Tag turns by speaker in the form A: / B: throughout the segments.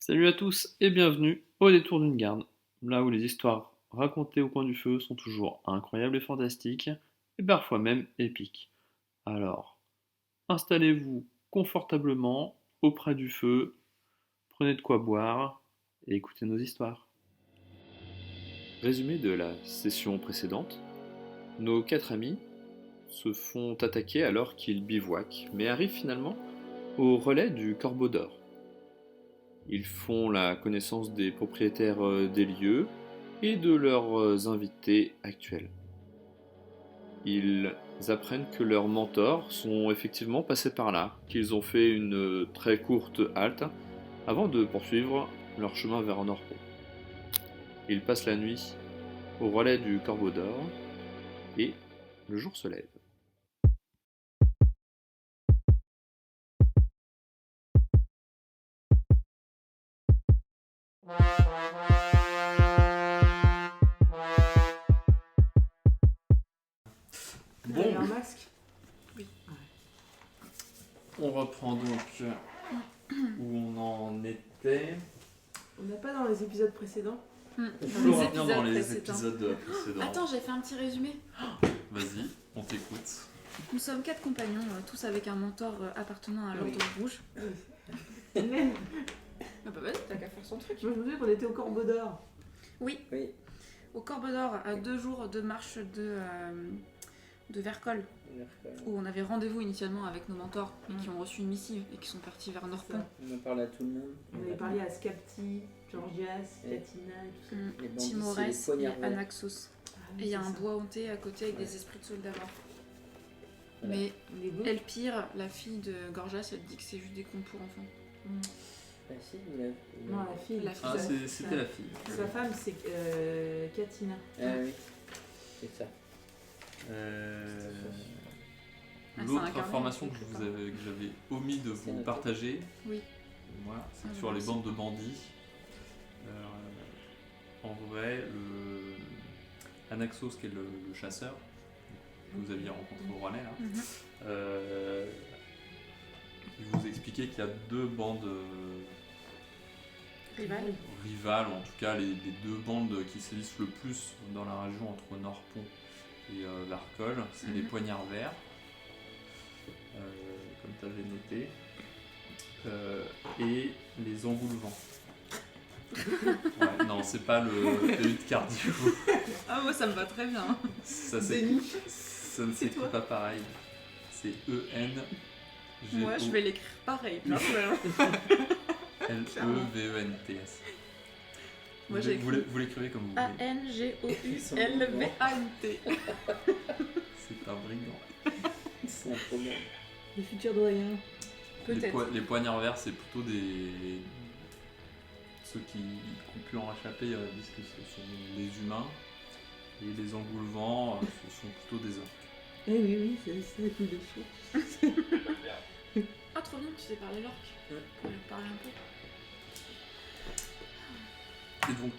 A: Salut à tous et bienvenue au détour d'une garde, là où les histoires racontées au coin du feu sont toujours incroyables et fantastiques, et parfois même épiques. Alors, installez-vous confortablement auprès du feu, prenez de quoi boire et écoutez nos histoires. Résumé de la session précédente, nos quatre amis se font attaquer alors qu'ils bivouaquent, mais arrivent finalement au relais du Corbeau d'Or. Ils font la connaissance des propriétaires des lieux et de leurs invités actuels. Ils apprennent que leurs mentors sont effectivement passés par là, qu'ils ont fait une très courte halte avant de poursuivre leur chemin vers Norpont. Ils passent la nuit au relais du Corbeau d'Or et le jour se lève.
B: Vous avez un masque?
C: Oui.
A: On reprend donc où on en était.
B: On n'a pas dans les épisodes précédents?
A: On
C: Les
A: peut revenir dans les
C: épisodes
A: épisodes précédents.
C: Attends, j'ai fait un petit résumé.
A: Vas-y, on t'écoute.
C: Nous sommes 4 compagnons, tous avec un mentor appartenant à l'Ordre Rouge.
B: Même.
C: Ah bah vas-y, t'as qu'à faire son truc.
B: Moi je me souviens qu'on était au Corbeau d'Or.
C: Oui,
D: Oui,
C: au Corbeau d'Or, à 2 jours de marche de Vercol, où on avait rendez-vous initialement avec nos mentors, et qui ont reçu une missive, et qui sont partis vers Norpont.
D: on en parle à tout le monde.
B: On avait parlé à Skapti, Georgias,
D: Ouais.
B: Katina et tout ça.
D: Les bandits,
C: Timores
D: c'est les
C: et
D: poignards verts.
C: Anaxos.
B: Ah,
C: Et il y a
B: c'est
C: un
B: ça.
C: bois hanté à côté avec des esprits de soldats morts.
D: Voilà.
C: Mais
B: Il est beau.
C: Elpire, la fille de Gorgias, elle dit que c'est juste des contes pour enfants.
D: Ah si, vous l'avez.
B: Non, la fille.
C: La fille.
A: Ah,
B: Sa-
A: c'était la fille.
B: Sa femme, c'est Katina.
D: Ah oui, c'est ça.
C: Ah, c'est
A: L'autre
C: un carnet,
A: information que
C: quelque
A: que
C: part.
A: j'avais omis de
D: C'est
A: vous
D: noté.
A: partager,
C: Oui.
A: voilà, c'est
C: Ah,
A: que sur les
C: merci.
A: bandes de bandits, en vrai, Anaxos, qui est le chasseur que vous aviez rencontré au relais, là,
C: Mhm.
A: il vous expliquait qu'il y a deux bandes
C: Rival.
A: rivales, ou en tout cas les deux bandes qui sévissent le plus dans la région entre Norpont et Vercol, c'est les
C: Mhm.
A: Poignards Verts, comme tu avais noté, et les Engoulevents. Ouais, non, c'est pas le de cardio.
C: Ah moi ça me va très bien.
A: Ça,
B: Denis.
A: ça ne
B: C'est
A: s'écrit
B: toi.
A: pas pareil. C'est E-N.
C: Moi je vais l'écrire pareil.
A: L-E-V-E-N-T-S.
C: Moi,
A: Vous,
C: j'ai
A: vous, vous l'écrivez comme vous voulez.
C: A-N-G-O-U-L-V-A-N-T.
A: C'est un brigand.
D: C'est un problème.
B: Le futur doyen.
C: Peut-être.
A: Les poignards verts, c'est plutôt des. Ceux qui ont pu en échapper disent que ce sont des humains. Et les engoulevents, ce sont plutôt des orques.
B: Eh oui, c'est la coupe de chou.
C: Ah trop bien, tu sais parler l'orque.
D: Ouais.
C: Pour lui parler un peu.
A: Et donc,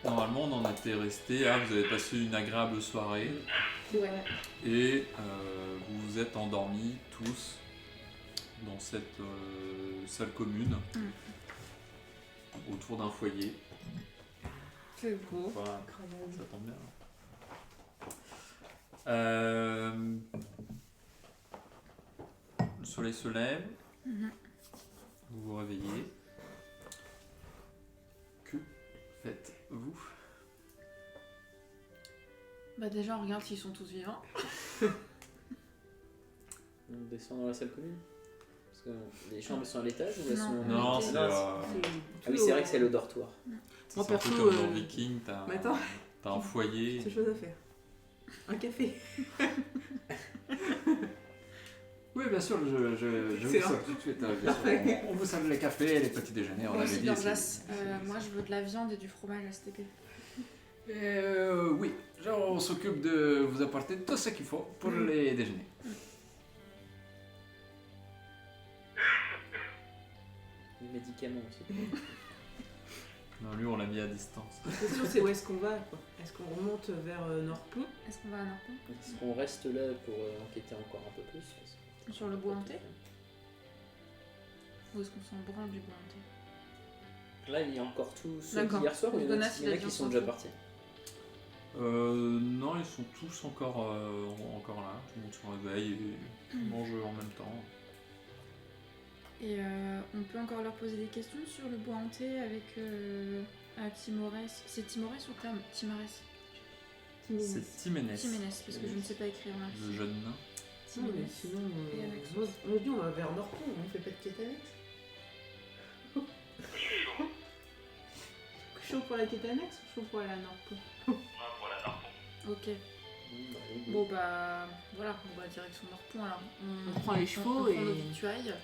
A: normalement, on en était resté. Vous avez passé une agréable soirée.
C: Ouais.
A: Et vous vous êtes endormis tous dans cette salle commune autour d'un foyer.
C: C'est beau.
A: Voilà,
B: Incroyable.
A: ça tombe bien. Le soleil se lève,
C: Mhm.
A: vous vous réveillez. Que faites-vous?
C: Bah déjà on regarde s'ils sont tous vivants.
D: On descend dans la salle commune. Parce que les chambres sont à l'étage ou elles
C: Non.
D: sont.
A: Non,
C: Ok.
A: c'est
D: Ah oui, c'est vrai que c'est le dortoir.
A: c'est
B: Moi,
A: un peu
B: perso,
A: comme dans Viking, t'as
B: mais attends.
A: t'as un foyer.
B: C'est chose à faire. Un café.
E: Oui, bien sûr, je vous
B: Excellent.
E: sers tout de suite. Bien sûr.
B: Parfait.
E: On vous serve les cafés, les petits déjeuners, on
C: Moi
E: avait
C: aussi
E: dit.
C: Gorgias. Moi je veux de la viande et du fromage à cette épée.
E: Oui, genre, on s'occupe de vous apporter tout ce qu'il faut pour les déjeuners.
D: Les médicaments aussi.
A: Non, lui, on l'a mis à distance.
B: La question c'est où est-ce qu'on va quoi. Est-ce qu'on remonte vers Norpont?
C: Est-ce qu'on va à Norpont?
D: Est-ce qu'on reste là pour enquêter encore un peu plus
C: Sur le bois hanté? Ou est-ce qu'on s'en branle du bois hanté?
D: Là, il y a encore tous ceux
C: D'accord.
D: d'hier soir ou il y en a,
C: Jonas,
D: il y en a
C: il a
D: qui
C: dit
D: sont
C: on
D: déjà
C: s'en
D: partis?
E: Non, ils sont tous encore là. Tout le monde se réveille et mange en même temps.
C: Et on peut encore leur poser des questions sur le bois hanté avec Timores. C'est Timores ou Timares?
E: C'est Timénès,
C: Timénès, parce que je ne sais pas écrire là.
E: le jeune nain.
B: Non, mais sinon,
C: Et avec
B: moi, on dit on va vers Norpon, on fait pas de quête annexe.
F: Je suis chaud.
B: Chaud pour la quête annexe ou chaud pour aller à Norpon?
F: Non, pour la Norpon.
C: Ok.
D: Oui.
C: Bon bah voilà, on va direction Norpon alors.
B: On prend les chevaux
C: on prend
B: et-
C: nos victuailles.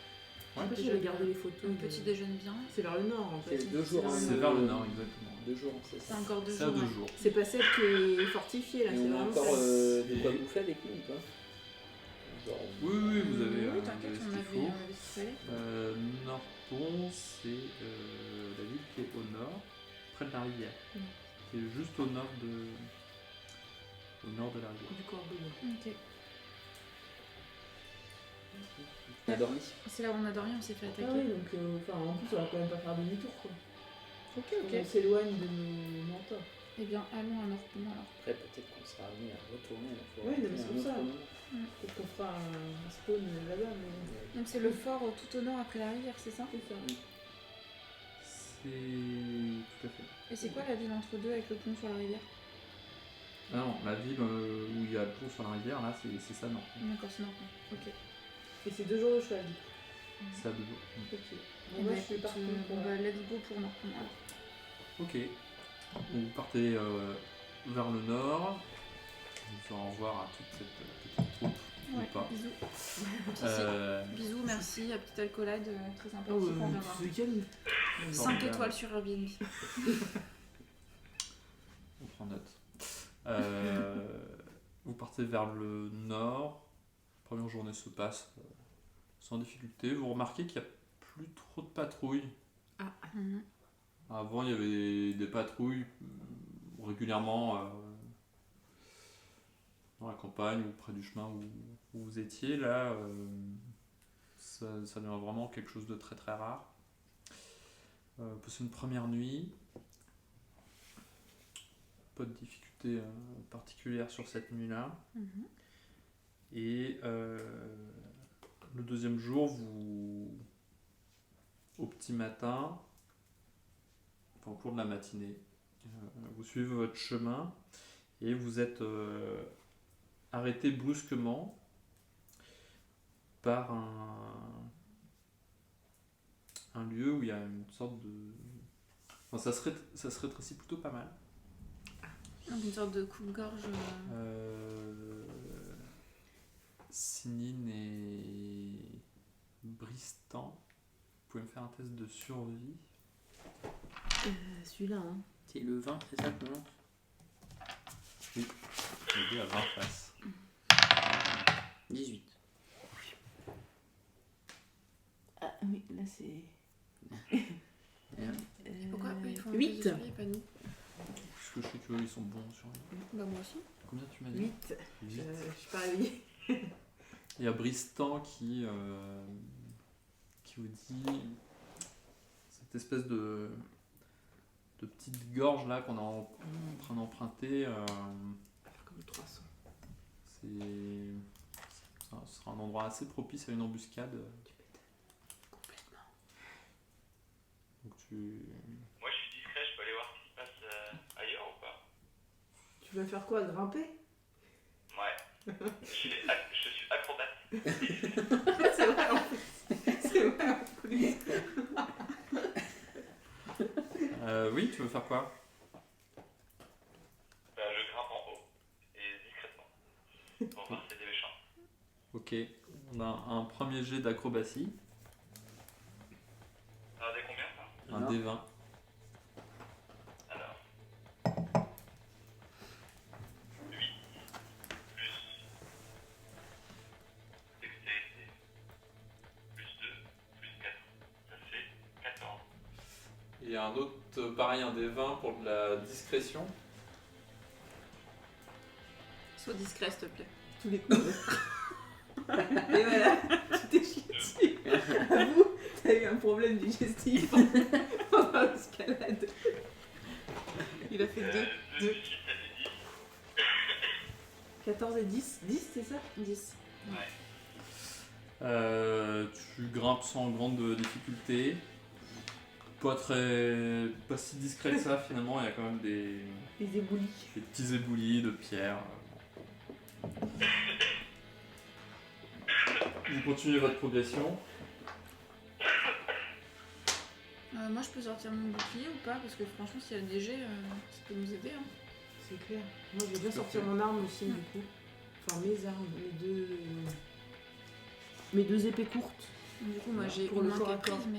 B: Après,
C: Déjà,
B: j'ai regardé les photos.
C: Un petit déjeuner bien.
B: C'est vers le nord en fait.
D: C'est 2 jours.
C: C'est
E: C'est vers le nord, exactement.
D: 2 jours, c'est
C: C'est
D: ça.
C: encore 2
E: C'est à
C: jours.
E: 2
C: ouais.
E: jours.
B: C'est pas celle qui est fortifiée là,
D: Et
B: c'est
D: on a
B: vraiment
D: encore
B: celle.
D: de quoi bouffer avec nous ou pas? Genre,
E: Oui, vous avez
C: Oui,
E: vous
C: t'inquiète,
E: avez ce
C: on
E: qu'il
C: avait
E: faut.
C: ce qu'il fallait.
E: Norpon, c'est la ville qui est au nord, près de la rivière. Qui est juste au nord de la rivière.
B: Du corbeau.
C: Ok.
D: on a dormi.
C: C'est là où on a dormi, on s'est fait attaquer.
B: Ah oui, donc en plus, on va quand même pas faire demi-tour quoi.
C: Ok,
B: On s'éloigne de nos mentors.
C: Eh bien, allons à Norpon alors.
D: Après, peut-être qu'on sera amené à retourner à la forêt.
B: Ouais, non, mais c'est
D: à un
B: pour ça.
D: autre moment.
B: Peut-être qu'on fera un spawn là-bas, mais
C: Donc c'est le fort tout au nord après la rivière, c'est ça?
B: c'est ça.
E: C'est tout à fait.
C: Et c'est quoi la ville entre deux avec le pont sur la rivière?
E: Ah non, la ville où il y a le pont sur la rivière, là, c'est ça, non.
C: D'accord, c'est Norpon. Ok.
B: Et c'est 2 jours de cheval du coup.
E: C'est à 2 jours.
B: Ok.
C: Eh
B: Bon,
C: ben,
B: moi je suis
C: écoute,
B: partie pour
C: bon, bah, let's go pour Norpon alors.
E: Ok. Vous partez vers le nord. Vous au revoir à toute cette petite troupe.
C: Ouais,
E: Ou pas.
C: bisous.
E: Euh,
C: Bisous, merci, à petite alcoolade, très
B: Oh,
C: sympathique, on verra.
B: c'est calme.
C: 5 étoiles sur Airbnb.
E: on prend note. Vous partez vers le nord. La première journée se passe sans difficulté. Vous remarquez qu'il n'y a plus trop de patrouilles.
C: Mhm.
E: Avant, il y avait des patrouilles régulièrement dans la campagne ou près du chemin où vous étiez. Là, ça devient vraiment quelque chose de très très rare. C'est une première nuit. Pas de difficulté particulière sur cette nuit-là.
C: Mhm.
E: Et le deuxième jour, au petit matin, au cours de la matinée, vous suivez votre chemin et vous êtes arrêté brusquement par un lieu où il y a une sorte de... Enfin, ça se rétrécit plutôt pas mal.
C: Donc une sorte de coupe-gorge.
E: Sinine et Bristan, vous pouvez me faire un test de survie.
B: Celui-là, hein.
D: C'est le 20, c'est ça que non?
E: Oui, j'ai à 20 faces.
D: 18.
B: Ah oui, là c'est.
C: Pourquoi eux, ils font un
B: 8.
C: test de survie et pas nous?
E: Puisque je sais qu'eux ils sont bons en survie.
C: Bah moi aussi.
E: Combien tu m'as dit?
B: 8.
E: 8.
B: Je suis pas réveillée.
E: Il y a Bristan qui vous dit cette espèce de petite gorge là qu'on est en train d'emprunter.
B: Comme le 300.
E: Ce sera un endroit assez propice à une embuscade.
B: Complètement.
E: Donc tu...
F: Moi, je suis discret, je peux aller voir ce qui se passe ailleurs ou pas?
B: Tu vas faire quoi? Grimper?
F: Ouais. Je suis acrobate.
B: C'est vrai en fait. C'est vrai en plus.
E: Oui, tu veux faire quoi?
F: Je grimpe en haut. Et discrètement. Pour voir si c'est des méchants.
E: Ok, on a un premier jet d'acrobatie,
F: Ça va des combien ça?
E: un
D: Non.
E: D20.
F: Alors. 8 plus dextérité plus 2 plus 4. Ça fait 14.
E: Et un autre, pareil, un D20 pour de la discrétion.
C: Sois discret, s'il te plaît.
B: Tous les coups. Et voilà, tu t'es chié dessus. Avoue, t'as eu un problème digestif pendant ce escalade. Il a fait 2.
F: 2 6, ça fait 10.
B: 14 et 10. 10, c'est ça
C: 10.
E: Tu grimpes sans grande difficulté. Pas si discret que ça finalement, il y a quand même des
B: Les éboulis.
E: petits éboulis de pierre. Vous continuez votre progression.
C: Moi, je peux sortir mon bouclier ou pas? Parce que franchement, s'il y a le DG, ça peut nous aider. Hein.
B: C'est clair. Moi, je vais bien
E: Tout à
B: sortir
E: fait.
B: mon arme aussi, du coup. Enfin, mes armes, mes deux épées courtes.
C: Du coup, moi, j'ai
B: Pour
C: une
B: le
C: main
B: corps
C: qui
B: à
C: est prise,
B: corps.
C: mais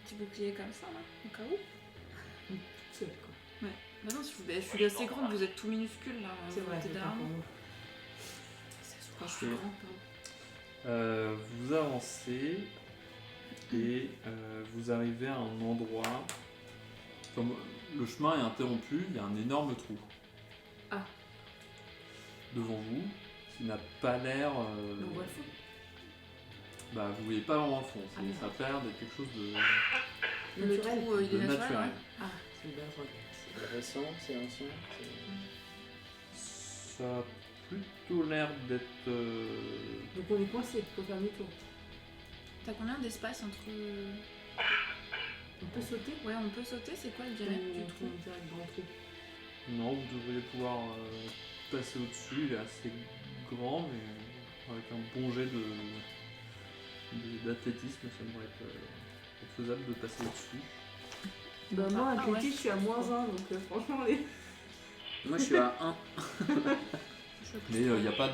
C: petit bouclier comme ça, là, au cas où.
B: C'est quoi.
C: Bah non, je suis assez grande, vous êtes tout minuscule là.
B: C'est vrai,
C: T'es
B: c'est
C: derrière
B: pas pour
C: moi.
B: moi.
C: Enfin, je suis
E: Ok.
C: grande, pardon.
E: Vous avancez et vous arrivez à un endroit. Comme le chemin est interrompu, il y a un énorme trou.
B: Ah.
E: Devant vous, qui n'a pas l'air.
B: On voit le fond.
E: Bah, vous voyez pas vraiment le fond.
B: Ah,
E: Ça a l'air d'être quelque chose de
C: Le
B: Naturel.
C: trou, il est naturel.
E: naturel.
C: Ouais.
B: Ah, c'est une bonne chose.
D: C'est récent, c'est ancien.
E: Ça a plutôt l'air d'être.
B: Donc on est coincé, faut faire demi-tour.
C: T'as combien d'espace entre.
B: On peut sauter
C: Ouais, on peut sauter, c'est quoi le diamètre du trou?
B: On dirait le grand trou.
E: Non, vous devriez pouvoir passer au-dessus. Il est assez grand, mais avec un bon jet d'athlétisme, ça devrait être faisable de passer au-dessus.
B: Bah moi,
C: Ah,
B: athlétique,
C: ouais.
B: je suis à -1, donc franchement, les...
D: Moi je suis à 1.
E: Mais il n'y a pas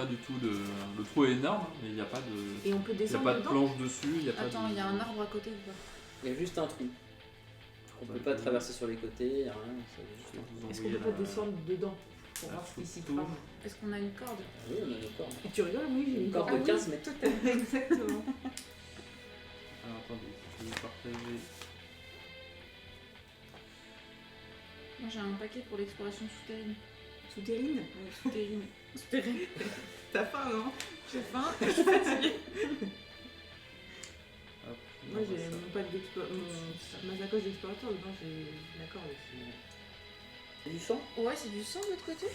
E: du tout de. Le trou est énorme, mais il n'y a pas de.
B: Et on peut
E: Il n'y a
B: descendre
E: pas de
B: dedans.
E: planche dessus, il n'y a pas
C: Attends,
E: de.
C: il y a un arbre à côté ou pas?
D: Il y a juste un trou. On peut pas traverser sur les côtés, y a rien. C'est juste un trou.
E: Vous
B: Est-ce qu'on
E: envoyez
B: peut pas
E: la-
B: descendre dedans pour
E: la
B: voir ce qui s'y
E: photo.
B: trame?
C: Est-ce qu'on a une corde?
D: Ah oui, on a nos cordes.
B: Et tu rigoles? Oui, j'ai
D: Une
B: une
D: corde
B: corde.
D: de 15 mètres.
B: Exactement.
E: Alors attendez, je vais vous partager.
C: Moi j'ai un paquet pour l'exploration souterraine.
B: Souterraine.
C: Ouais, souterraine. Souterraine.
B: T'as faim, non?
C: J'ai faim et je suis fatiguée.
E: Hop,
B: Moi,
E: on
B: j'ai
E: va ça.
B: mon pack ma sacoche d'explorateur, dedans, j'ai la corde aussi.
D: C'est du sang?
C: Ouais, c'est du sang de l'autre côté?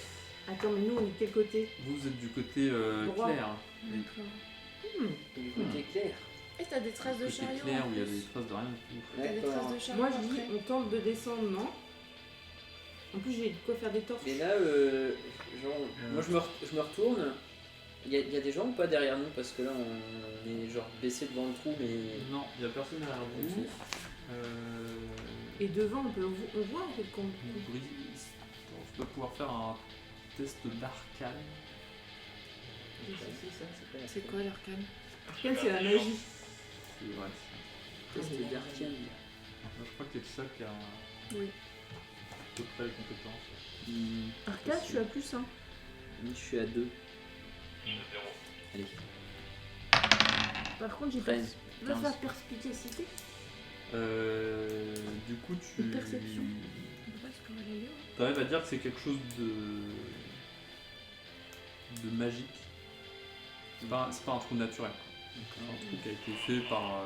B: Attends, mais nous, on est de quel côté?
E: Vous êtes du côté
B: Droit.
E: clair.
C: D'accord.
D: Du côté clair.
C: Et t'as des traces de
E: Côté
C: chariot
E: clair
C: en
E: où il y a
C: plus.
E: des traces de rien du tout.
C: T'as des
D: D'accord.
C: traces de chariot
B: Moi, je dis,
C: après.
B: on tente de descendre, non? En plus, j'ai de quoi faire des torches.
D: Et là, genre, moi je me retourne. Il y a des gens ou pas derrière nous? Parce que là on est genre baissé devant le trou, mais.
E: Non, il n'y a personne derrière vous.
D: Ok.
B: Et devant, on voit en fait qu'on...
E: Brice, tu dois pouvoir faire un test d'arcane.
B: C'est ça.
C: C'est quoi l'arcane?
B: Arcane, c'est la magie.
E: C'est vrai.
D: Test d'arcane.
E: Moi, je crois que t'es le seul qui a à
C: Oui.
E: peu près les compétences.
B: Arcane, je suis à plus 1.
D: Je suis à 2.
F: Je suis à 0.
D: Allez.
B: Par contre, j'ai
D: 13.
B: Je vais faire perspicacité.
E: Du coup, tu
B: Une perception.
C: On peut pas explorer les lieux.
E: arrives à dire que c'est quelque chose de magique. C'est pas un trou naturel. C'est un trou qui a été fait par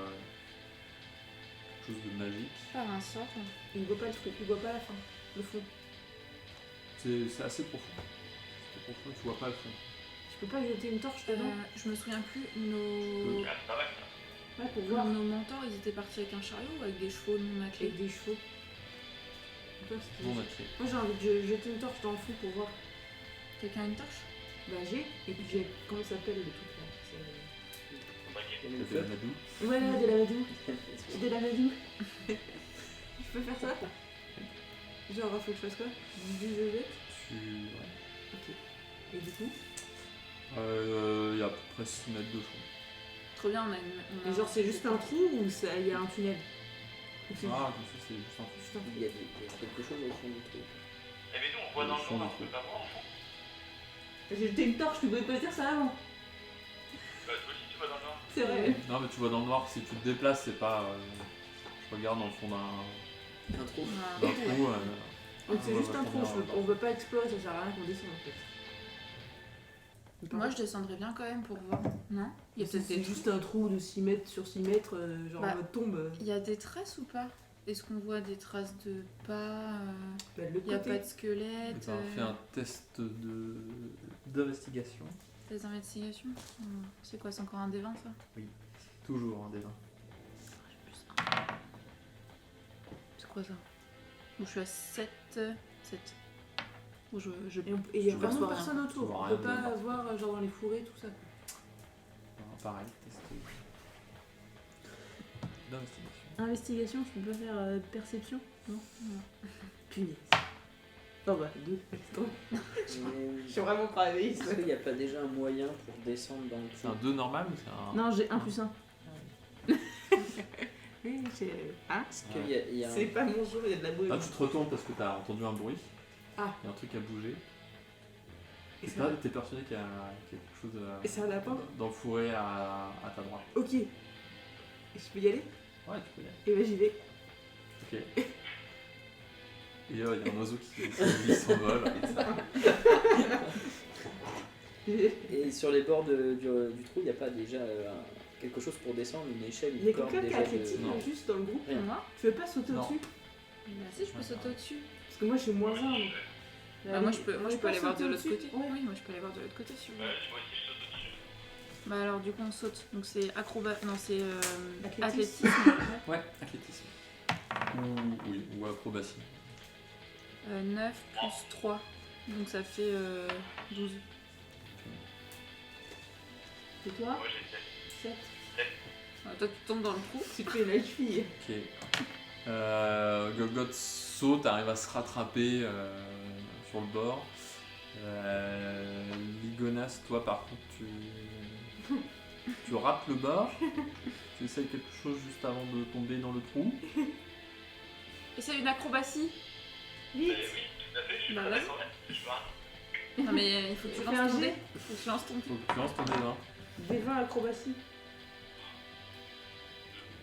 E: quelque chose de magique.
C: Par un sort.
B: Il ne voit pas le truc, il voit pas la fin, le fond.
E: C'est assez profond. C'est profond, tu vois pas le fond.
B: Je peux pas jeter une torche dedans
C: Je me souviens plus, nos...
F: Ah, c'est pas mal ça.
B: Ouais, pour voir.
C: nos mentors, ils étaient partis avec un chariot ou avec des chevaux non attelés?
B: Avec des chevaux. Toi, c'était-
E: Bon, maîtrise.
B: Moi, j'ai envie de jeter une torche dans le fond pour voir.
C: Quelqu'un a une torche?
B: Bah, j'ai. Et puis, j'ai. Comment ça s'appelle le truc là C'est-
F: Braquet.
D: Il y a le
E: T'as fait la
D: feu.
E: Madou.
B: Ouais, là, de la vadou. J'ai de la vadou. Je peux faire ça? Genre, faut que je fasse quoi? Du jeu.
E: Tu... ouais.
B: Ok. Et du coup?
E: Il y a à peu près 6 mètres de fond.
C: Trop bien, on a
B: Et genre, c'est juste un trou ou il y a un tunnel? Ou c'est
E: Ah, comme ça, c'est juste un trou.
B: juste un trou.
D: Il y a quelque chose au fond du trou.
F: Eh, mais nous, on voit dans le
E: Au fond
F: noir,
E: du
F: on peut pas voir au fond.
B: J'ai jeté une torche, tu pouvais pas dire ça avant.
F: Bah, toi aussi, tu vois dans le noir.
B: C'est vrai.
E: Non, mais tu vois dans le noir, si tu te déplaces, c'est pas. Je regarde dans le fond d'un
D: Un trou.
E: trou.
B: Donc c'est
E: Ouais,
B: juste
E: ouais,
B: un trou,
E: première,
B: on veut pas explorer, ça sert à rien qu'on descende en fait.
C: Moi, je descendrais bien quand même pour voir. Non? Il y a peut-être
B: c'est
C: des
B: juste un trou de 6 mètres sur 6 mètres, genre
C: Bah,
B: en mode tombe.
C: Il y a des traces ou pas? Est-ce qu'on voit des traces de pas?
B: Bah, le
C: Il n'y a
B: côté.
C: pas de squelette.
E: Tu as fait un test d'investigation.
C: Des investigations. C'est quoi, c'est encore un des 20 ça?
E: Toujours un des 20.
C: Plus un. C'est quoi ça? Bon, je suis à 7. 7. Bon, je
B: Et il y a
C: je
B: vraiment
C: perçois rien.
B: personne
E: Tu
B: autour.
E: vois
B: On
E: rien
B: peut pas
E: dedans.
B: voir genre dans les fourrés, tout ça.
E: Pareil, test d'investigation.
B: Investigation, je peux pas faire perception? Non. Punaise. Oh bah, 2. Je suis vraiment pas réveillée.
D: Est-ce qu'il n'y a pas déjà un moyen pour descendre dans le
E: C'est un
D: trou
E: 2 normal ou c'est un.
B: Non, j'ai 1 plus 1. Oui, j'ai. Hein?
D: Est-ce qu'il y a un...
B: C'est pas mon jour, il y a de la bruit.
E: Là, tu te retournes parce que tu as entendu un bruit.
B: Ah.
E: Il y a un truc qui a bougé.
B: Et
E: T'es
B: ça va.
E: persuadé qu'il y a quelque chose
B: Et c'est un lapin?
E: dans le fourré à ta droite.
B: Ok. Et je peux y aller?
E: Ouais, tu peux y aller.
B: Et bah j'y vais.
E: Ok. Et il y a un oiseau qui s'envole.
D: Et sur les bords du trou, il n'y a pas déjà quelque chose pour descendre, une échelle,
B: Il y a
D: une corde
B: quelqu'un qui
D: déjà
B: a athlétique
E: Non.
B: juste dans le groupe.
D: Rien.
C: Moi?
B: Tu veux pas sauter
E: Non.
B: au-dessus?
C: Bah si, je peux sauter au-dessus.
B: Parce que moi je suis moins 1.
C: Bah, moi je peux aller voir de l'autre côté.
B: Ouais.
C: Oui, moi je peux aller voir de l'autre côté si vous voulez.
F: Moi aussi, je saute au-dessus.
C: Bah alors du coup on saute. Donc c'est acrobat. Non, c'est
B: Athlétisme.
C: athlétisme.
E: Ouais, athlétisme. Ou acrobatie.
C: 9 plus 3. Donc ça fait 12.
B: Et toi?
F: Moi, j'ai 7.
B: 7.
C: Toi tu tombes dans le trou.
B: Tu fais la cheville.
E: Ok. Golgoth saute, arrive à se rattraper sur le bord. Ligonas, toi par contre, tu rates le bord. Tu essayes quelque chose juste avant de tomber dans le trou.
C: Et c'est une acrobatie.
B: Vite.
F: Oui, tout à fait, je suis
C: Bah,
F: pas
C: vas-y.
F: d'accord. Je suis pas.
C: Non mais il faut que tu
B: Fais un
C: lances ton
B: jet.
C: dé. Faut que tu lances ton dé.
E: Donc tu lances ton dé 20.
B: Des 20 acrobatie.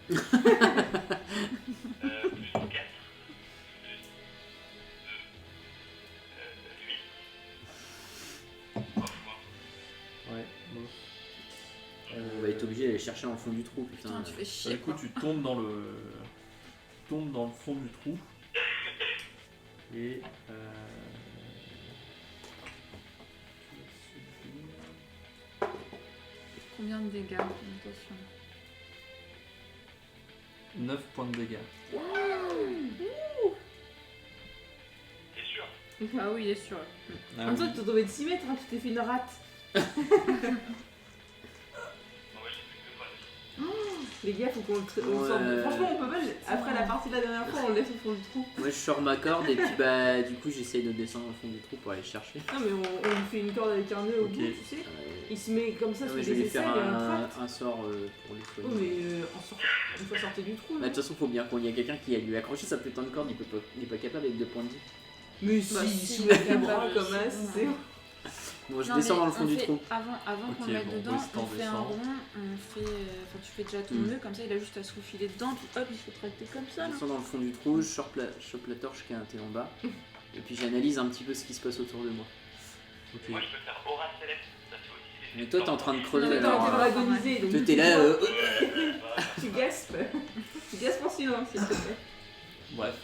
F: Plus 4. Plus 2. 8.
E: Ouais.
D: On va être obligé d'aller chercher dans le fond du trou, putain.
C: Putain, tu fais chier.
E: Du coup,
C: quoi.
E: tu tombes dans le fond du trou. Et
C: Combien de dégâts? Attention.
E: 9 points de dégâts.
F: T'es sûr?
C: Ah oui, il est sûr.
E: Ah
B: En même temps, tu t'es tombé de 6 mètres, hein, tu t'es fait une rate.
F: Bon, ouais, j'ai plus que 2 points de vie.
B: Les gars, faut qu'on le
D: Ouais.
B: sorte. Franchement, on peut pas. Après la partie de la dernière fois, on le laisse au fond du trou.
D: Moi je sors ma corde et puis bah du coup j'essaye de descendre au fond du trou pour aller le chercher.
B: Non, mais on lui fait une corde avec un nœud au
E: Ok.
B: bout, tu sais.
D: Euh,
B: Il se met comme ça
D: non,
B: sur
D: mais
B: des
D: je vais lui
B: aisselles
D: faire
B: et un tract.
D: un sort pour les
B: Oh,
D: soigner.
B: mais une fois sorti du trou,
D: Bah,
B: là.
D: de toute façon faut bien qu'on y ait quelqu'un qui a lui accroché sa putain de corde, il est pas capable avec 2 points de vie.
B: Mais
C: Bah,
B: si,
C: si,
B: sous la
C: il est
B: caméra
C: capable,
B: comme
C: si,
B: ça,
C: ouais.
B: c'est.
D: Bon je
C: Non,
D: descends
C: mais
D: dans le fond
C: on
D: du
C: fait-
D: trou.
C: Avant
E: Ok,
C: qu'on mette
E: bon,
C: dedans,
E: Tristan
C: on fait un
E: descend.
C: rond, on fait, enfin, tu fais déjà ton
D: Mm.
C: nœud, comme ça il a juste à se faufiler dedans, puis hop, il faut tracter comme ça.
D: Je
C: Là.
D: descends dans le fond du trou, je chope la torche qui est un en bas. Et puis j'analyse un petit peu ce qui se passe autour de moi.
E: Ok.
F: Moi, je peux faire aura céleste. Ça fait aussi des.
D: Mais toi t'es en train de crever
C: Non, mais
B: T'es
D: alors.
B: en train
C: ouais.
B: d'agoniser, donc.
D: Toi
B: du
D: t'es
B: coup,
D: là.
B: Tu gaspes. Tu gaspes en silence, s'il te plaît.
E: Bref,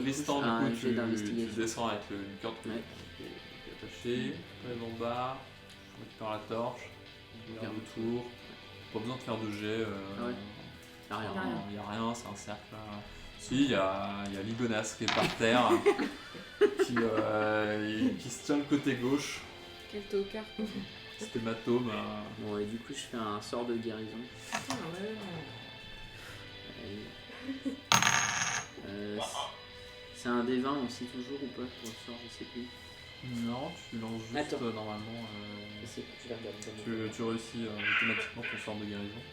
E: Bristan,
D: Un
E: du coup,
D: jet
E: tu
D: d'investigation.
E: descends avec une corde qui
D: Ouais.
E: est attachée, tu arrives en bas, tu récupères la torche, tu regardes autour, pas besoin de faire de jet,
D: Ouais. Y'a rien.
E: il n'y a rien, c'est un cercle. Si, il y a Ligonas qui est par terre, qui se tient le côté gauche,
C: Quel tocard.
E: cet hématome.
D: Bon et du coup je fais un sort de guérison.
B: Putain, ouais.
D: C'est un D20 aussi toujours ou pas pour le sort, je sais plus.
E: Non, tu lances juste
D: Attends.
E: normalement,
D: Je sais plus, je vais regarder.
E: tu réussis automatiquement ton sort de guérison.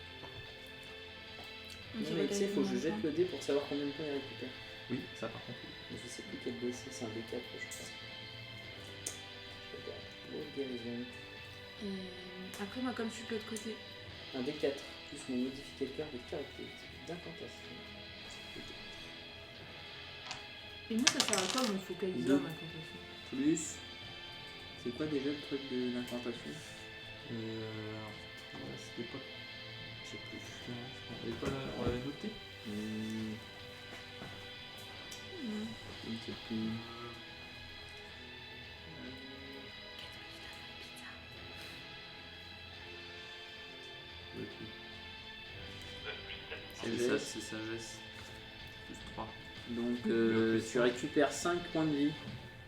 D: Non mais tu sais, faut que je jette le dé pour savoir combien de points il récupère.
E: Oui, ça par contre.
D: Mais je sais plus quel dé c'est un D4 je crois. Je regarde. Oh, guérison.
C: Et après, moi, comme je suis de l'autre côté,
D: Un D4 plus mon modificateur de caractéristique d'incantation.
B: Et moi, ça sert à quoi mon focaliseur d'incantation?
D: Plus. C'est quoi déjà le truc d'incantation?
E: Ouais, c'était pas.
D: Je sais plus.
E: On l'avait noté.
D: puis.
E: C'est sagesse. Plus 3.
D: Donc
E: Le
D: tu récupères 5 points de vie.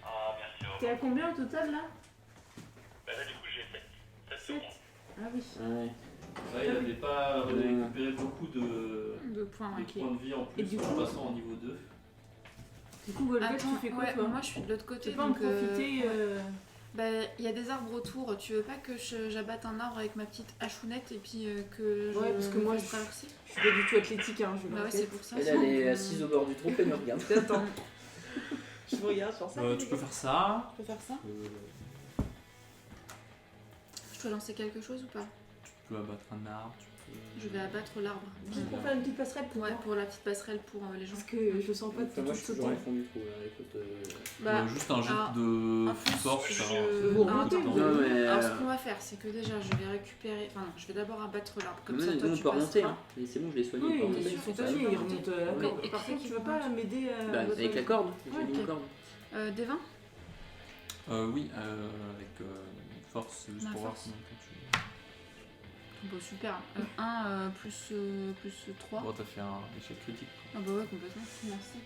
F: Ah, merci.
B: T'es à combien au total là?
F: Bah là, du coup, j'ai 7. 7 de moins.
B: Ah oui.
D: Ouais.
E: Ouais, il n'avait pas récupéré beaucoup de
C: points,
B: Ok.
C: ouais.
E: points de vie en
B: Et
E: plus
B: du
E: en
B: coup-
E: passant en niveau 2.
B: Du coup, Golbet, tu
C: Attends,
B: fais quoi
C: ouais,
B: toi?
C: moi je suis de l'autre côté.
B: Tu peux en
C: donc,
B: profiter.
C: Bah, il y a des arbres autour. Tu veux pas que j'abatte un arbre avec ma petite hachounette et puis que je
B: Ouais, parce que moi,
C: fasse
B: je-
C: traverser?
B: Je suis pas du tout athlétique, hein, je
C: Bah ouais,
B: le
C: c'est
B: répète.
C: pour ça.
D: Elle, elle est assise au bord du trou, elle me regarde.
B: Attends. Je me regarde sur ça.
E: Tu peux faire ça.
C: Je peux faire ça? Je dois lancer quelque chose ou pas?
E: Tu peux abattre un arbre.
C: Je vais abattre l'arbre.
B: Juste pour faire une petite passerelle pour
C: Ouais,
B: moi.
C: pour la petite passerelle pour les gens.
B: Parce que je sens pas
D: Enfin,
B: de
D: moi
B: tout
D: je suis toujours
B: sauter.
D: au fond du trou là, écoute.
C: Bah,
E: juste un jet
C: alors,
E: de
C: en plus,
E: force.
C: je-
B: Vous
C: alors,
B: remontez,
C: attends.
B: vous
D: Non, mais.
C: Alors, ce qu'on va faire, c'est que déjà, je vais récupérer. Enfin, non, je vais d'abord abattre l'arbre. Comme ça,
D: nous,
C: toi,
D: on
C: tu
D: peut remonter.
C: passeras.
D: Hein. Et c'est bon, je l'ai soigné.
B: Oui,
D: il peut
B: mais
D: remonter.
B: ils sont
C: Toi,
B: soignés,
C: tu peux
B: ils remontent à la
C: Oui,
B: corde.
C: et
B: Par
C: qui c'est
B: contre,
C: qui
B: tu veux pas
C: remonte
B: m'aider à.
D: Bah, avec la corde, j'ai
C: Ouais,
D: mis
C: ok.
D: une corde.
C: Des 20?
E: Oui, avec force, c'est juste
C: Ma
E: pour voir
C: force.
E: combien de temps tu.
C: Bon, super. 1 plus 3.
E: Bon, t'as fait un échec critique.
C: Ah bah ouais, complètement. Merci.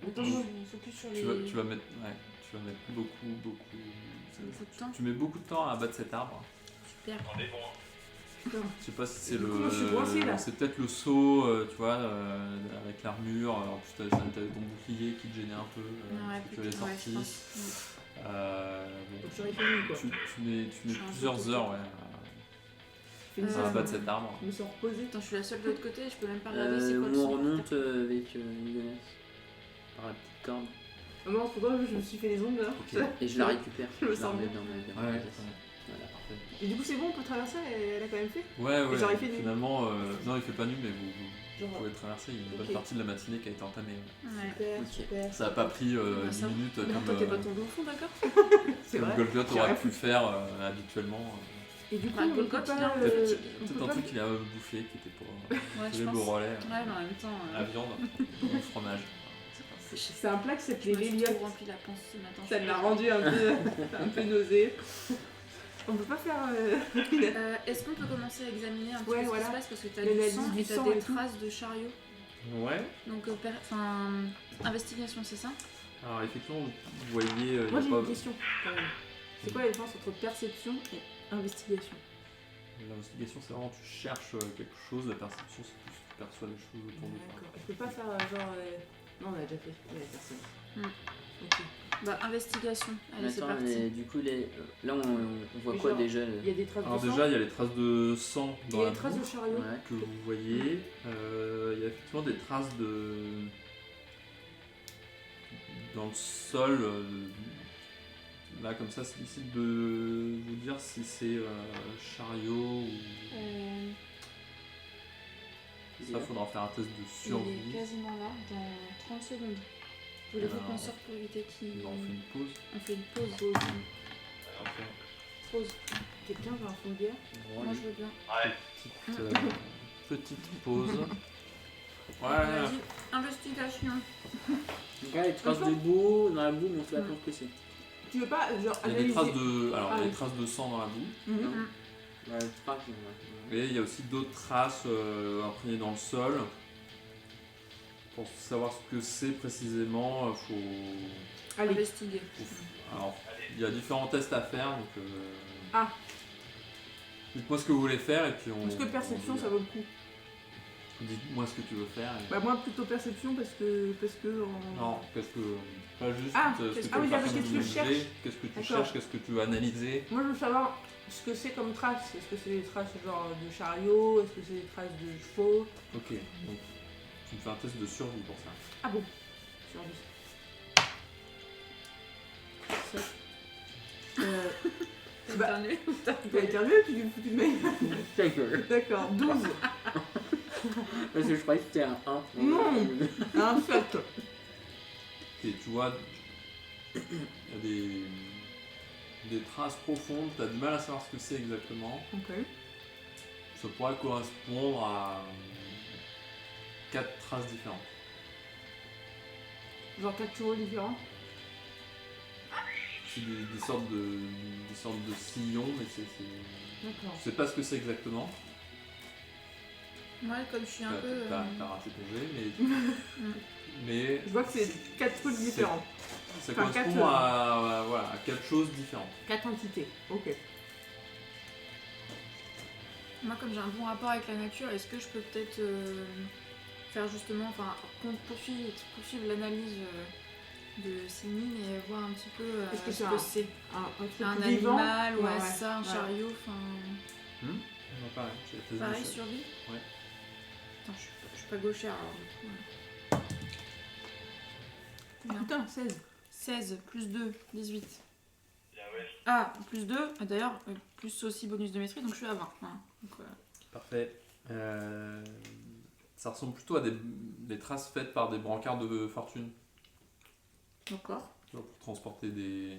C: Attends,
E: Donc,
C: je focus sur les...
E: tu vas mettre beaucoup.
C: Beaucoup de temps.
E: Tu mets beaucoup de temps à abattre cet arbre.
C: Super.
F: On est bon.
E: Je sais pas si c'est
B: Du
E: le.
B: coup, moi, je suis coincé, là.
E: C'est peut-être le saut, tu vois, avec l'armure. En plus, t'avais ton bouclier qui te gênait un peu.
C: Ouais,
E: que tu avais
C: putain, ouais, je
E: sorti.
C: pense.
E: Bon,
B: Donc j'aurais fini quoi.
E: tu mets
C: Je suis un peu
E: plusieurs heures ouais,
B: Fais une
C: Euh,
E: à
B: sieste,
E: abattre cet arbre.
B: Je me sens reposée.
C: Attends, je suis la seule de l'autre côté, je peux même pas regarder c'est quoi le
D: On
C: son.
D: remonte avec Lyonès. Par la petite corde.
B: Ah non, pourtant je me suis fait les ongles là.
E: Ok.
D: Et je la récupère.
B: Je me
D: la
B: sens
D: remets
B: bien.
D: dans ma
E: Ouais,
D: besace. Voilà.
E: parfait.
B: Et du coup c'est bon, on peut traverser, elle a quand même fait.
E: Ouais,
B: Et j'aurais fait nuit.
E: finalement, non, il fait pas nuit, mais vous
B: Genre,
E: pouvez traverser. Il y a une bonne
B: Ok.
E: partie de la matinée qui a été entamée.
C: Ouais.
B: super,
D: Ok.
B: super.
E: Ça a pas pris
C: Bah,
E: 10
C: ça va.
E: minutes
C: Mais non, toi t'es pas tombé au fond, d'accord?
B: C'est
E: comme
B: vrai.
E: Golgot
B: J'ai
E: aurait
B: rien
E: pu le faire habituellement.
B: Et du coup,
C: Bah,
B: on peut
C: Golgot,
B: pas.
C: il a un
B: euh,
C: petit-
B: on
E: Peut-être
B: peut
E: un
B: pas-
E: truc qu'il a bouffé qui était pour
C: Ouais, je
E: le
C: pense.
E: beau relais,
C: Ouais, mais en même temps...
E: la viande, le fromage.
B: C'est un plat qui
C: je
B: s'appelait
C: me suis
B: l'Eliot.
C: trop rempli la panse ce matin.
B: Ça l'a rendu un peu nausée. On peut pas faire une
C: Est-ce qu'on peut commencer à examiner un petit
B: Ouais,
C: peu ce
B: voilà.
C: qui se passe parce que t'as
B: L'analyse
C: du sang
B: du
C: et t'as
B: sang
C: des
B: et tout.
C: traces de chariot.
E: Ouais.
C: Donc, investigation, c'est ça?
E: Alors effectivement, vous voyez,
B: Moi
E: y
B: j'ai
E: a
B: une
E: pas...
B: question quand même. C'est quoi la différence entre perception et investigation?
E: L'investigation, c'est vraiment tu cherches quelque chose, la perception, c'est plus tu perçois des choses autour de toi.
B: D'accord. Je peux pas faire genre. Non, on a déjà fait. Il y a personne.
C: Hmm.
B: Ok.
C: Bah, investigation. Allez, c'est
D: Attends,
C: parti.
D: mais du coup, là on voit
B: Et
D: quoi
B: genre,
D: déjà
B: Il y a des traces
E: Alors
B: de sang.
E: déjà, il y a les traces de sang
B: Il
E: dans
B: y a
E: la
B: des traces
E: boue
B: de chariot.
D: Ouais.
E: que vous voyez. Il y a effectivement des traces de... dans le sol. Là, comme ça, c'est difficile de vous dire si c'est chariot ou...
C: Euh,
E: Ça, faudra faire un test de
C: il est
E: survie.
C: quasiment là, dans 30 secondes. Voulez-vous
E: Alors,
C: qu'on sorte pour éviter qu'il...
E: On fait une pause.
C: On fait une pause.
E: Parfait.
C: Pause.
B: Quelqu'un veut un fond de bière?
C: Moi, je veux bien.
F: Ouais.
E: Petite pause. Ouais,
C: Vas-y, investigation.
D: Donc là, les traces de boue, dans la boue, mais on sait pas trop ce que c'est.
B: Tu veux pas genre
E: il y a des
B: analyser
E: traces de, alors, il y a
B: Ah
E: des
B: oui.
E: traces de sang dans la boue.
B: Mhm.
D: Ouais, les traces, ouais.
E: Et il y a aussi d'autres traces imprégnées dans le sol. Pour savoir ce que c'est précisément,
B: Allez.
C: Investiguer.
E: alors, il y a différents tests à faire. Donc,
B: Ah.
E: dites-moi ce que vous voulez faire et puis on.
B: Est-ce que perception
E: on
B: ça vaut le coup?
E: Dites-moi ce que tu veux faire. et-
B: Bah moi plutôt perception parce que en...
E: Non, qu'est-ce que. Pas juste
B: Ah,
E: ce que
B: qu'est-ce-
E: tu
B: ah
E: veux
B: oui,
E: faire
B: parce
E: comme
B: que tu
E: objet,
B: cherches.
E: qu'est-ce que tu
B: D'accord.
E: cherches, qu'est-ce que tu veux analyser.
B: Moi je veux savoir ce que c'est comme traces. Est-ce que c'est des traces genre de chariot? Est-ce que c'est des traces de chevaux?
E: Ok, donc tu me fais un test de survie pour ça.
B: Ah bon? Survie. Ça. Bah,
C: Éternuer.
B: tu as éternué, tu mets.
D: Ta gueule.
B: D'accord, 12.
D: Parce que je croyais que c'était un 1.
B: Non. Un 7.
E: Et tu vois, il y a des traces profondes, tu as du mal à savoir ce que c'est exactement.
B: Ok.
E: Ça pourrait correspondre à 4 traces différentes.
B: Genre 4 chevaux différents.
E: C'est des sortes de sillons, mais
B: D'accord.
E: je sais pas ce que c'est exactement.
C: Ouais, comme je suis un peu.
E: T'as raté ton jet, mais
B: Je vois que c'est 4 trucs différents.
E: ça
B: Enfin,
E: correspond à 4 choses différentes.
B: 4 entités. Ok.
C: Moi, comme j'ai un bon rapport avec la nature, est-ce que je peux peut-être faire justement, enfin, poursuivre l'analyse de ces mines et voir un petit peu
B: Est-ce que
C: ce
B: c'est
C: que c'est
B: un truc
C: un
B: vivant.
C: animal, ouais,
B: Ouais,
C: ça, un
B: ouais.
C: chariot, enfin.
E: Non, pareil, c'est la
C: Pareil,
E: thèse
C: survie.
E: Ouais.
C: Attends, je suis pas gauchère alors du coup.
B: Ah putain, 16.
C: 16 plus 2, 18.
F: Bien ouais.
C: Ah, plus 2, d'ailleurs, plus aussi bonus de maîtrise, donc je suis à 20. Hein. Donc,
E: Parfait. Ça ressemble plutôt à des traces faites par des brancards de fortune.
C: D'accord.
E: Tu vois, pour transporter des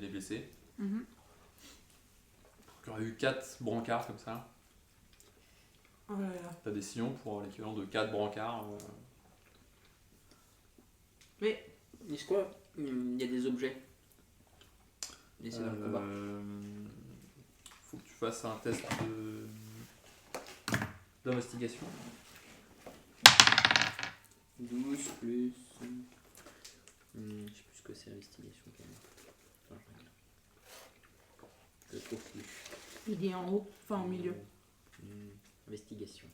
E: blessés.
C: Mhm.
E: Il y aurait eu 4 brancards comme ça.
B: Oh là là.
E: T'as des sillons pour l'équivalent de 4 brancards.
B: Mais
D: Est-ce quoi il y a des objets laissés dans le combat.
E: Faut que tu fasses un test d'investigation.
D: 12 plus. Je sais plus ce que c'est l'investigation quand même. Attends, je regarde. Je le trouve plus.
B: il est en haut, enfin au milieu.
D: Investigation.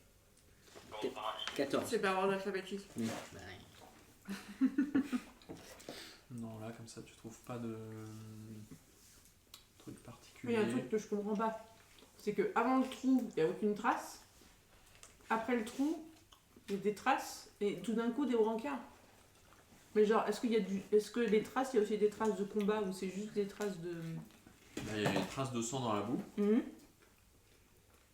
F: Bon, paradis.
D: 14.
C: C'est par ordre alphabétique.
D: Oui. Bah,
E: Non, là, comme ça, tu trouves pas de truc
B: Il
E: particulier.
B: y a un truc que je comprends pas. C'est que avant le trou, il n'y a aucune trace. Après le trou, il y a des traces. Et tout d'un coup, des brancards. Mais genre, est-ce que les traces, il y a aussi des traces de combat ou c'est juste des traces de.
E: Là, il y a des traces de sang dans la boue.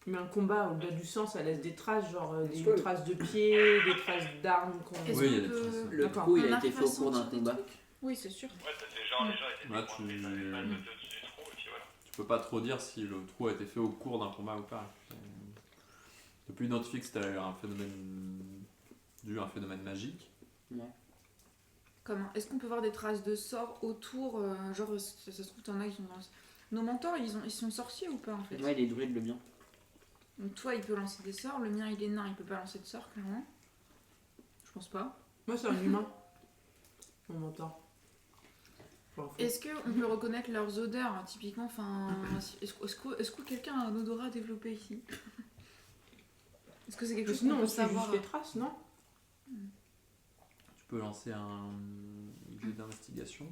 B: Mais un combat, au-delà du sang, ça laisse des traces, genre
D: Est-ce
B: des
D: que-
B: traces de pieds, des traces d'armes qu'on.
C: Est-ce
E: Oui, il y a
C: qu'on
E: des
C: peut-
E: traces.
D: Le
B: D'accord.
D: trou, il
C: On
D: a été fait au cours d'un
C: ressentir des
D: combat.
C: trucs Oui, c'est sûr.
F: Ouais, ça fait genre les gens étaient
E: Là,
F: décoincés,
E: tu-
F: ça avait pas de au-dessus du trou, et puis voilà.
E: Tu peux pas trop dire si le trou a été fait au cours d'un combat ou pas. Tu peux identifier que c'était un phénomène dû à un phénomène magique.
C: Comment Est-ce qu'on peut voir des traces de sorts autour genre, ça se trouve, t'en as qui sont dans le... Nos mentors, ils sont sorciers ou pas en fait
D: Ouais, il est druide le bien.
C: Donc toi, il peut lancer des sorts, le mien, il est nain, il peut pas lancer de sorts, clairement. Je pense pas.
B: Moi, c'est un humain. On m'entend.
C: Est-ce qu'on peut reconnaître leurs odeurs, hein, typiquement, enfin... Est-ce que quelqu'un a un odorat développé ici Est-ce que c'est quelque chose qu'on
B: Sinon,
C: peut
B: on suit
C: savoir
B: juste les traces, non?
E: Tu peux lancer un jet d'investigation.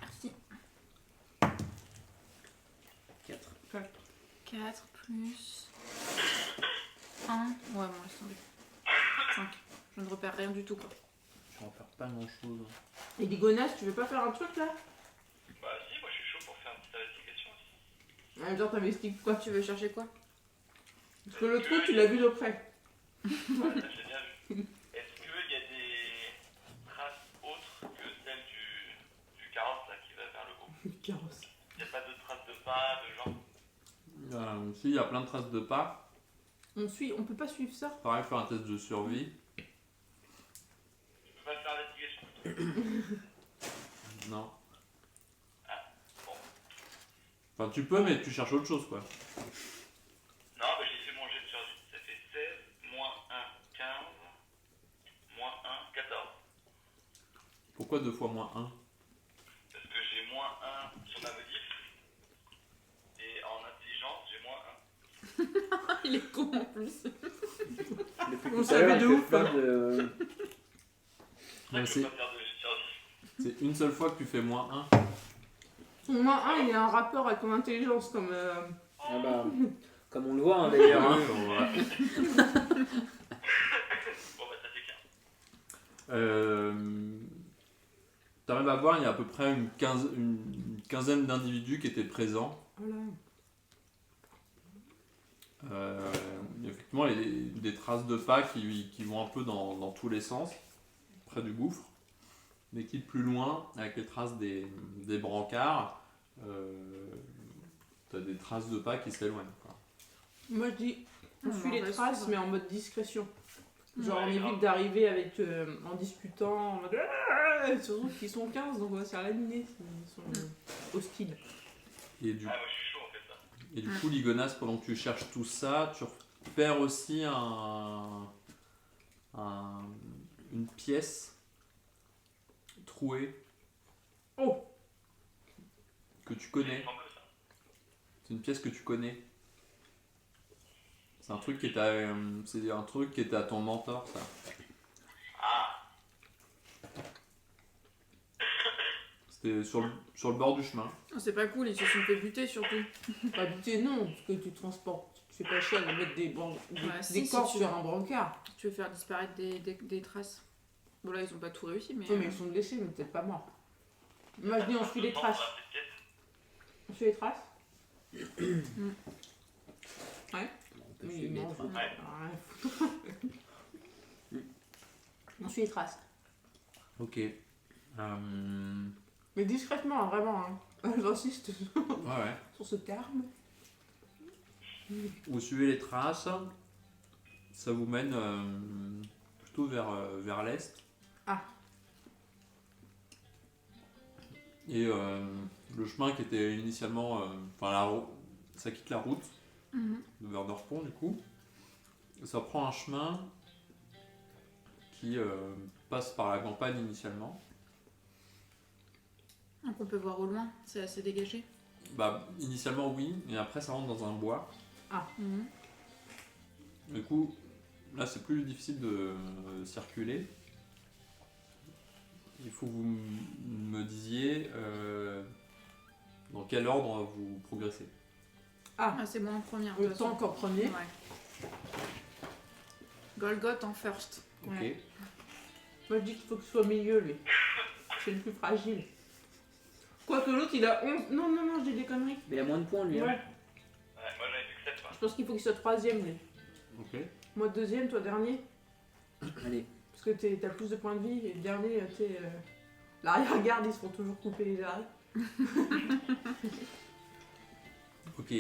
C: Merci.
D: 4.
C: 4 plus 1. Ouais, bon, laisse tomber. 5. Je ne repère rien du tout, quoi.
E: Je repère pas grand chose.
B: Et Ligonas, tu veux pas faire un truc là?
F: Bah si, moi je suis chaud pour faire une petite investigation aussi.
B: En même temps, t'investigues quoi?
C: Tu veux chercher quoi
B: Parce que le trou, tu l'as vu de près.
F: Ouais, ça j'ai bien vu. Est-ce qu'il y a des traces autres que celles du carrosse là qui va vers le haut?
B: Carrosse.
F: Il n'y a pas de traces de pas, de gens?
E: Si, il y a plein de traces de pas.
B: On peut pas suivre ça?
E: Pareil, faire un test de survie.
F: Je peux pas faire l'investigation.
E: Non.
F: Bon.
E: Enfin, tu peux, mais tu cherches autre chose, quoi.
F: Non, bah j'ai fait mon jet de survie. Ça fait 16, moins 1, 15, moins 1, 14.
E: Pourquoi 2 fois moins 1?
F: Parce que j'ai moins 1 sur ma modif. Et en intelligence, j'ai moins 1.
C: Il est con en plus.
D: Depuis
B: On
D: tout à
B: savait
D: l'heure,
B: de
D: il
B: ouf,
D: fait plein
B: hein.
D: de...
F: C'est
E: Non,
F: vrai que je peux pas faire de jet de survie.
E: C'est une seule fois que tu fais moins 1.
B: Ton moins 1, il y a un rapport avec ton intelligence, comme.
D: Ah bah, comme on le voit hein, d'ailleurs. Hein.
F: Bon bah ça c'est clair.
E: T'arrives à voir, il y a à peu près une quinzaine d'individus qui étaient présents.
B: Voilà.
E: Il y a effectivement des traces de pas qui vont un peu dans tous les sens, près du gouffre. Mais qui plus loin, avec les traces des brancards, t'as des traces de pas qui s'éloignent, quoi.
B: Moi, je dis, on
C: Ah,
B: suit
C: on
B: les
C: va
B: traces,
C: suivre.
B: mais en mode discrétion. Genre, on évite d'arriver avec en discutant, en mode surtout qu'ils sont 15, donc on va se faire laminer s'ils sont hostiles.
E: Et du,
F: Ah, moi je suis chaud en fait là.
E: et du coup, Ligonas, pendant que tu cherches tout ça, tu repères aussi une pièce trouée
B: Oh,
E: que tu connais.
F: Il semble que ça.
E: C'est une pièce que tu connais. C'est un truc qui était à ton mentor, ça.
F: Ah,
E: C'était sur le bord du chemin.
C: Oh, c'est pas cool, ils se sont fait buter surtout.
B: pas buter, non, parce que tu transportes. Tu fais pas chier à mettre des
C: si,
B: corps
C: si
B: sur un brancard.
C: Tu veux faire disparaître des traces. Bon là ils ont pas tout réussi mais...
B: Oui, mais ils sont blessés, mais peut-être pas morts. Moi, je dis, on suit les traces.
F: Dans la petite pièce.
B: On suit les traces. Ouais.
D: On peut
B: Oui,
D: suivre les
B: non,
D: traces.
B: ouais. On suit les traces.
E: Ok.
B: Mais discrètement, hein, vraiment. Hein. J'insiste
E: Ouais.
B: sur ce terme.
E: Vous suivez les traces. Ça vous mène plutôt vers l'est.
B: Ah.
E: Et le chemin qui était initialement... ça quitte la route
C: Mhm.
E: de Verdorpont du coup. Ça prend un chemin qui passe par la campagne initialement.
C: Donc on peut voir au loin, c'est assez dégagé.
E: Bah initialement oui, et après ça rentre dans un bois.
C: Mhm.
E: Du coup, là c'est plus difficile de circuler. Il faut que vous me disiez dans quel ordre vous progressez.
C: Ah c'est moi en première. de
B: Le
C: toute
B: temps
C: façon.
B: qu'en premier.
C: Ouais. Golgoth en first.
E: Ok.
B: Ouais. Moi, je dis qu'il faut que ce soit au milieu, lui. C'est le plus fragile. Quoique l'autre, il a 11. Non, je dis des conneries.
D: Mais il a moins de points lui.
B: Ouais.
D: Hein.
F: Ouais, moi j'avais vu que 7 fois.
B: Je pense qu'il faut qu'il soit troisième, lui.
E: Ok.
B: Moi, deuxième, toi, dernier.
D: Allez.
B: Parce que t'as plus de points de vie. Et le dernier, t'es. L'arrière-garde, ils se font toujours couper les arrêts.
E: Ok.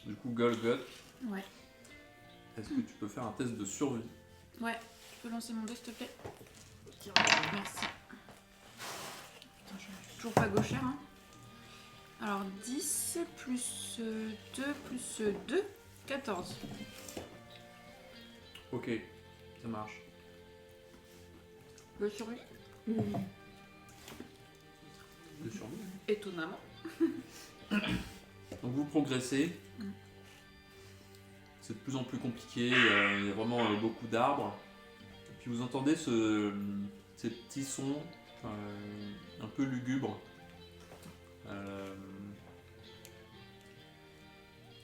E: Du coup, Golgoth,
C: Ouais.
E: est-ce que tu peux faire un test de survie?
C: Ouais. Tu peux lancer mon dé s'il te plaît. Merci. Putain, je suis toujours pas gauchère. Hein. Alors 10 plus 2 plus 2, 14.
E: Ok, ça marche.
C: Le survie.
E: De survie.
C: Étonnamment.
E: Donc vous progressez. C'est de plus en plus compliqué, il y a vraiment beaucoup d'arbres. Et puis vous entendez ces petits sons un peu lugubres.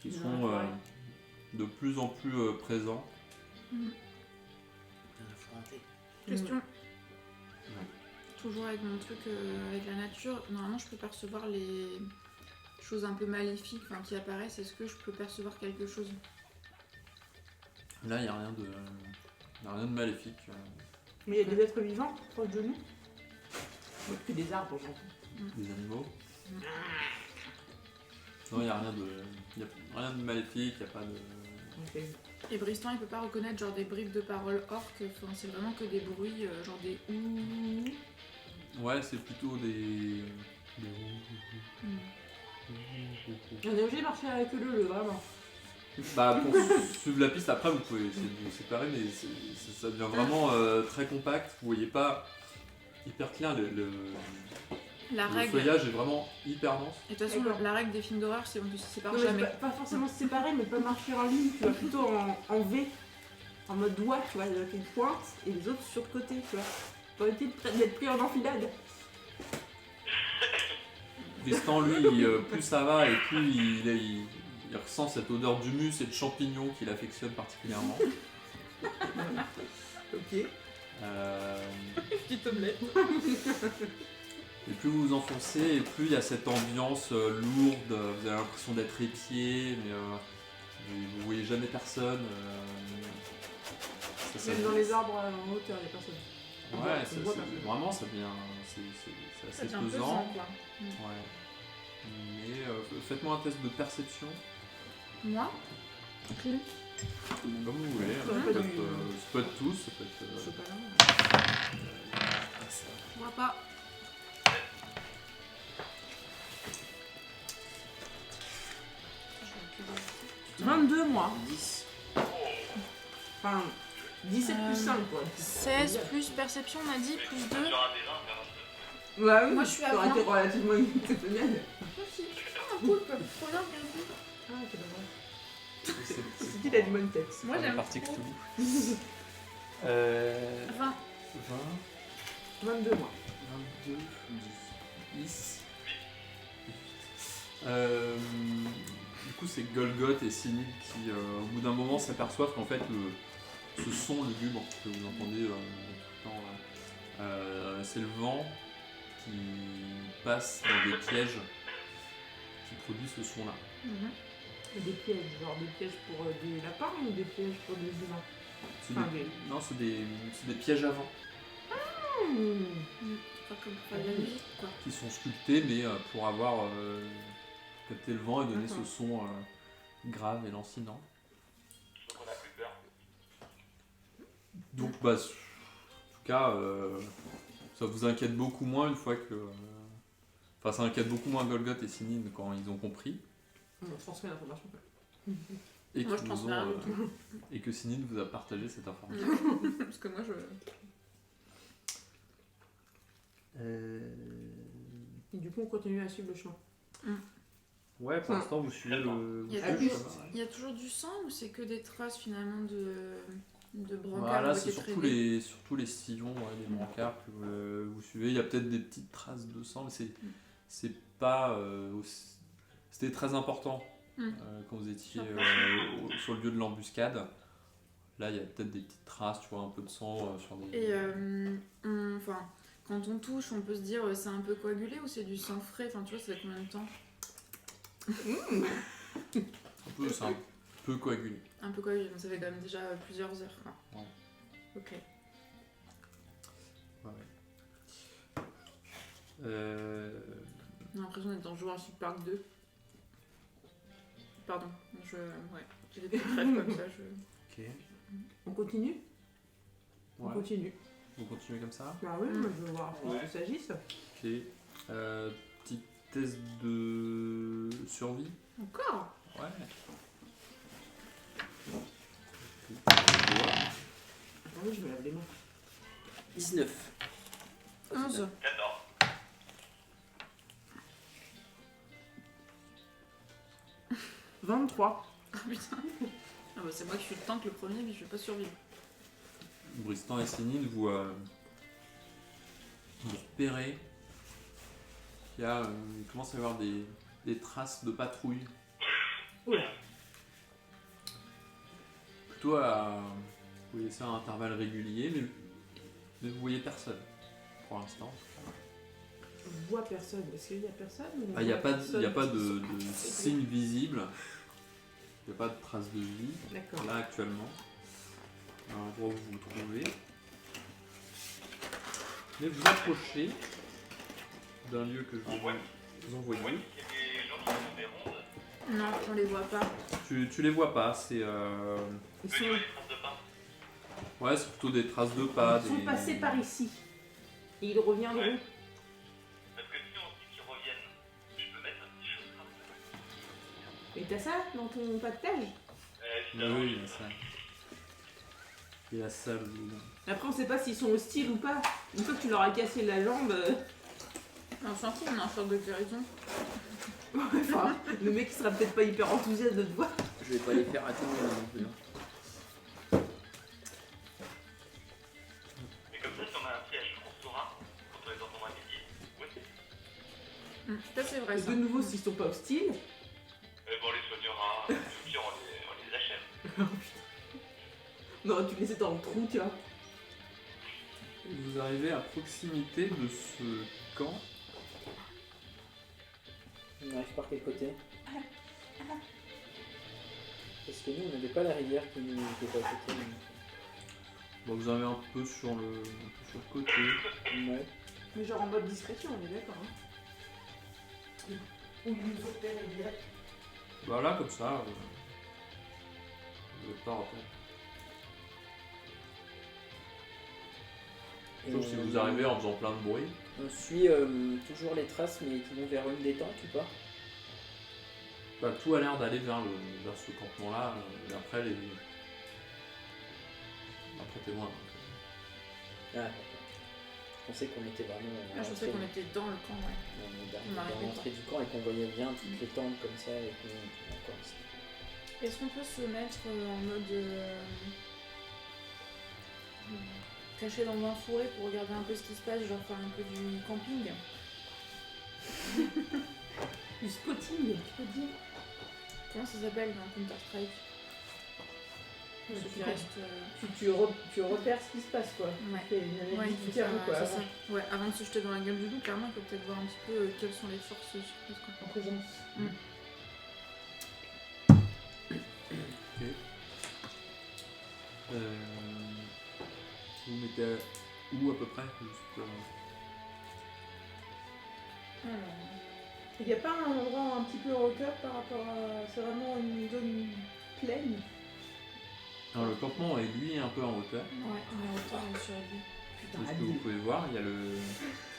E: Qui sont de plus en plus présents.
C: Question. Toujours avec mon truc avec la nature, normalement je peux percevoir les choses un peu maléfiques qui apparaissent. Est-ce que je peux percevoir quelque chose?
E: Là, il n'y a rien de maléfique.
B: Mais il y a des êtres vivants proches de nous. Que des arbres, j'entends.
E: Des animaux. Non, il n'y a rien de maléfique, il n'y a pas de...
B: Ok.
C: Et Bristan il peut pas reconnaître genre des bribes de paroles orques, c'est vraiment que des bruits, genre des ouh.
E: Ouais, c'est plutôt des...
B: On est obligé de marcher avec le vraiment.
E: Bah, pour suivre la piste, après, vous pouvez essayer de vous séparer, mais ça devient vraiment très compact. Vous voyez pas hyper clair,
C: La
E: le
C: règle.
E: feuillage est vraiment hyper dense.
C: Et de toute façon,
B: D'accord.
C: la règle des films d'horreur, c'est on ne se sépare
B: Non, mais
C: jamais.
B: pas forcément se séparer, mais pas marcher en ligne, tu vois, plutôt en V, en mode doigt, tu vois, avec une pointe et les autres sur le côté, tu vois. Pour éviter d'être pris en enfilade.
E: Tristan, lui, plus ça va et plus il ressent cette odeur d'humus et de champignons qu'il affectionne particulièrement.
B: Ok.
C: Petite omelette.
E: Et plus vous vous enfoncez, et plus il y a cette ambiance lourde, vous avez l'impression d'être épié, mais vous voyez jamais personne.
B: Même dans les arbres en hauteur, les personnes.
E: Ouais,
B: On voit personne.
E: vraiment ça devient. C'est
C: Ça
E: assez
C: devient
E: pesant.
C: pesant, quoi.
E: Ouais. Mais faites-moi un test de perception.
C: Moi, Clem.
D: tout le monde.
E: Comme vous voulez.
B: Ça
E: Ça
B: va
E: peut
B: pas
E: être,
B: du-
E: ça peut être tous, ça peut être.
B: Je sais pas là.
C: Je vois pas. Je vais reculer.
B: 22 moi.
D: 10.
B: Enfin, 17 plus 5 quoi.
C: 16 plus perception, on a dit, plus 2.
F: Sur un des 20, faire un
B: Ouais, oui,
C: Moi, je suis à
B: ça aurait
C: 20.
B: été relativement exceptionnel.
C: Un poulpe, trop bien, bien vu.
B: Ah, c'est pas vrai.
E: C'est
B: C'est qui a une bonne tête.
C: Moi, j'aime
E: partie
C: trop.
E: Cthulhu.
C: 20.
E: 20,
B: 22 moi.
E: 22, 10. Du coup, c'est Golgoth et Sinid qui, au bout d'un moment, s'aperçoivent qu'en fait, ce son lugubre que vous entendez tout le temps, c'est le vent qui passe dans des pièges qui produit ce son-là.
B: Des pièges, genre des pièges pour des lapins ou des pièges pour des humains?
E: C'est
B: Enfin,
E: des- Non, c'est des pièges à vent
C: Enfin, comme faire de la musique, quoi.
E: qui sont sculptés, mais pour avoir capté le vent et donner
B: D'accord.
E: ce son grave et lancinant.
F: Donc on a plus peur.
E: Donc, bah, en tout cas, ça vous inquiète beaucoup moins une fois que. Enfin, ça inquiète beaucoup moins Golgoth et Sinid quand ils ont compris.
B: On transmet l'information.
E: Et,
C: Moi, je
E: qu'ils
C: transmets
E: ont,
C: rien du
E: et que Sinid vous a partagé cette information.
C: Parce que moi, je.
B: Et du coup, on continue à suivre le chemin.
E: Ouais, pour l'instant, vous suivez le.
C: Il y a
B: Ah,
C: toujours-
E: chemin.
C: Il y a toujours du sang ou c'est que des traces finalement de brancard
E: Voilà,
C: qui
E: c'est
C: ont été
E: surtout
C: traînées
E: surtout les sillons, ouais, les brancards que vous suivez. Il y a peut-être des petites traces de sang, mais c'est pas. C'était très important quand vous étiez sur le lieu de l'embuscade. Là, il y a peut-être des petites traces, tu vois, un peu de sang sur des.
C: Et enfin, quand on touche, on peut se dire c'est un peu coagulé ou c'est du sang frais. Enfin, tu vois, ça fait combien de temps?
E: C'est un peu coagulé.
C: Un peu coagulé, donc ça fait quand même déjà plusieurs heures. Quoi.
E: Ouais.
C: Ok.
E: Ouais.
C: On a l'impression d'être dans Jurassic Park 2. Pardon, ouais, j'ai des petites rêves comme ça.
E: Ok.
B: On continue? On
E: Ouais.
B: continue.
E: Vous continuez comme ça.
B: Bah oui, moi je veux voir
D: Ouais.
B: qu'il s'agisse.
E: Ok. Petit test de survie.
C: Encore?
E: Ouais.
B: Attendez, je me lave les mains.
D: 19.
C: 11.
F: 14.
B: 23.
C: Ah putain. Ah bah, c'est moi qui suis le tank le premier, mais je vais pas survivre.
E: Bristan et Sinid, vous repérez qu'il il commence à y avoir des traces de patrouille.
B: Oula.
E: Plutôt vous voyez ça à intervalles réguliers, mais vous voyez personne pour l'instant.
B: On voit personne. Est-ce qu'il y a personne? ou on
E: Il n'y a
B: voit
E: pas,
B: personne
E: y a pas
B: qui
E: de
B: sont-
E: signe visible, il n'y a pas de traces de vie
B: D'accord.
E: là actuellement, à l'endroit où vous vous trouvez. Mais vous approchez d'un lieu que je vais vous envoyer.
F: Il y a des gens qui font des rondes.
C: Non, on les voit pas.
E: Tu les vois pas, c'est
B: Ils
F: Au
B: sont,
F: niveau des traces de pas.
E: ouais, c'est plutôt des traces de pas.
B: ils sont
E: des-
B: passés par ici. Et ils reviendront.
F: Ouais. Parce que si on dit qu'ils reviennent, je peux mettre un petit chose comme ça.
B: Et t'as ça dans ton pactage?
F: Évidemment.
E: Oui, il y a ça. Il y a ça, le-
B: Après, on sait pas s'ils sont hostiles ou pas. Une fois que tu leur as cassé la jambe,
C: On s'en fout, on a un sort de guérison.
B: enfin, le mec sera peut-être pas hyper enthousiaste de te voir.
D: Je vais pas les faire attendre non plus.
F: Mais comme ça, si on a un piège, on saura, quand on les entendra midi, où est-ce
C: Ça, c'est vrai,
B: Et
C: ça.
B: de nouveau, s'ils sont pas hostiles,
F: bon, on les soignera, au pire, on les achève.
B: non, tu les laisses dans le trou, tu vois.
E: Vous arrivez à proximité de ce camp.
D: On arrive par quel côté? Parce que nous, on n'avait pas la rivière qui nous était à côté.
E: Bon, vous arrivez un peu sur le côté.
D: Ouais.
B: Mais genre en mode discrétion, on est d'accord. Hein. On nous opère direct.
E: Voilà, comme ça. Vous êtes pas repéré.
D: Et
E: Sauf si vous arrivez en faisant plein de bruit.
D: On suit toujours les traces, mais qui vont vers une détente ou pas?
E: Bah, tout a l'air d'aller vers ce campement-là. Et après, après t'es loin.
D: Ah, d'accord. Je pensais qu'on était vraiment
C: Ah, je pensais qu'on était dans le camp, ouais. On
D: dans
C: arrivait
D: l'entrée du camp et qu'on voyait bien toutes les tentes comme ça et qu'on encore.
C: Est-ce qu'on peut se mettre en mode caché dans un fourré pour regarder un peu ce qui se passe, genre faire un peu du camping?
B: Du spotting, tu peux dire.
C: Comment ça s'appelle dans Counter-Strike? Ceux qui restent.
B: Tu repères ce qui se passe, quoi.
C: Ouais.
B: Tu fais une analyse
C: Ouais,
B: du
C: c'est
B: terrain, quoi.
C: ça.
B: avant.
C: Ouais, avant de se jeter dans la gueule du loup, clairement, il faut peut-être voir un petit peu quelles sont les forces surprises, quoi.
B: En présence.
E: Ok. Vous mettez où à peu près juste,
B: Il n'y a pas un endroit un petit peu en hauteur par rapport à... C'est vraiment une zone pleine.
E: Alors, le campement est lui un peu en hauteur.
C: Ouais, on est en hauteur sur lui.
B: Putain,
E: De ce que vous pouvez voir, il y a le.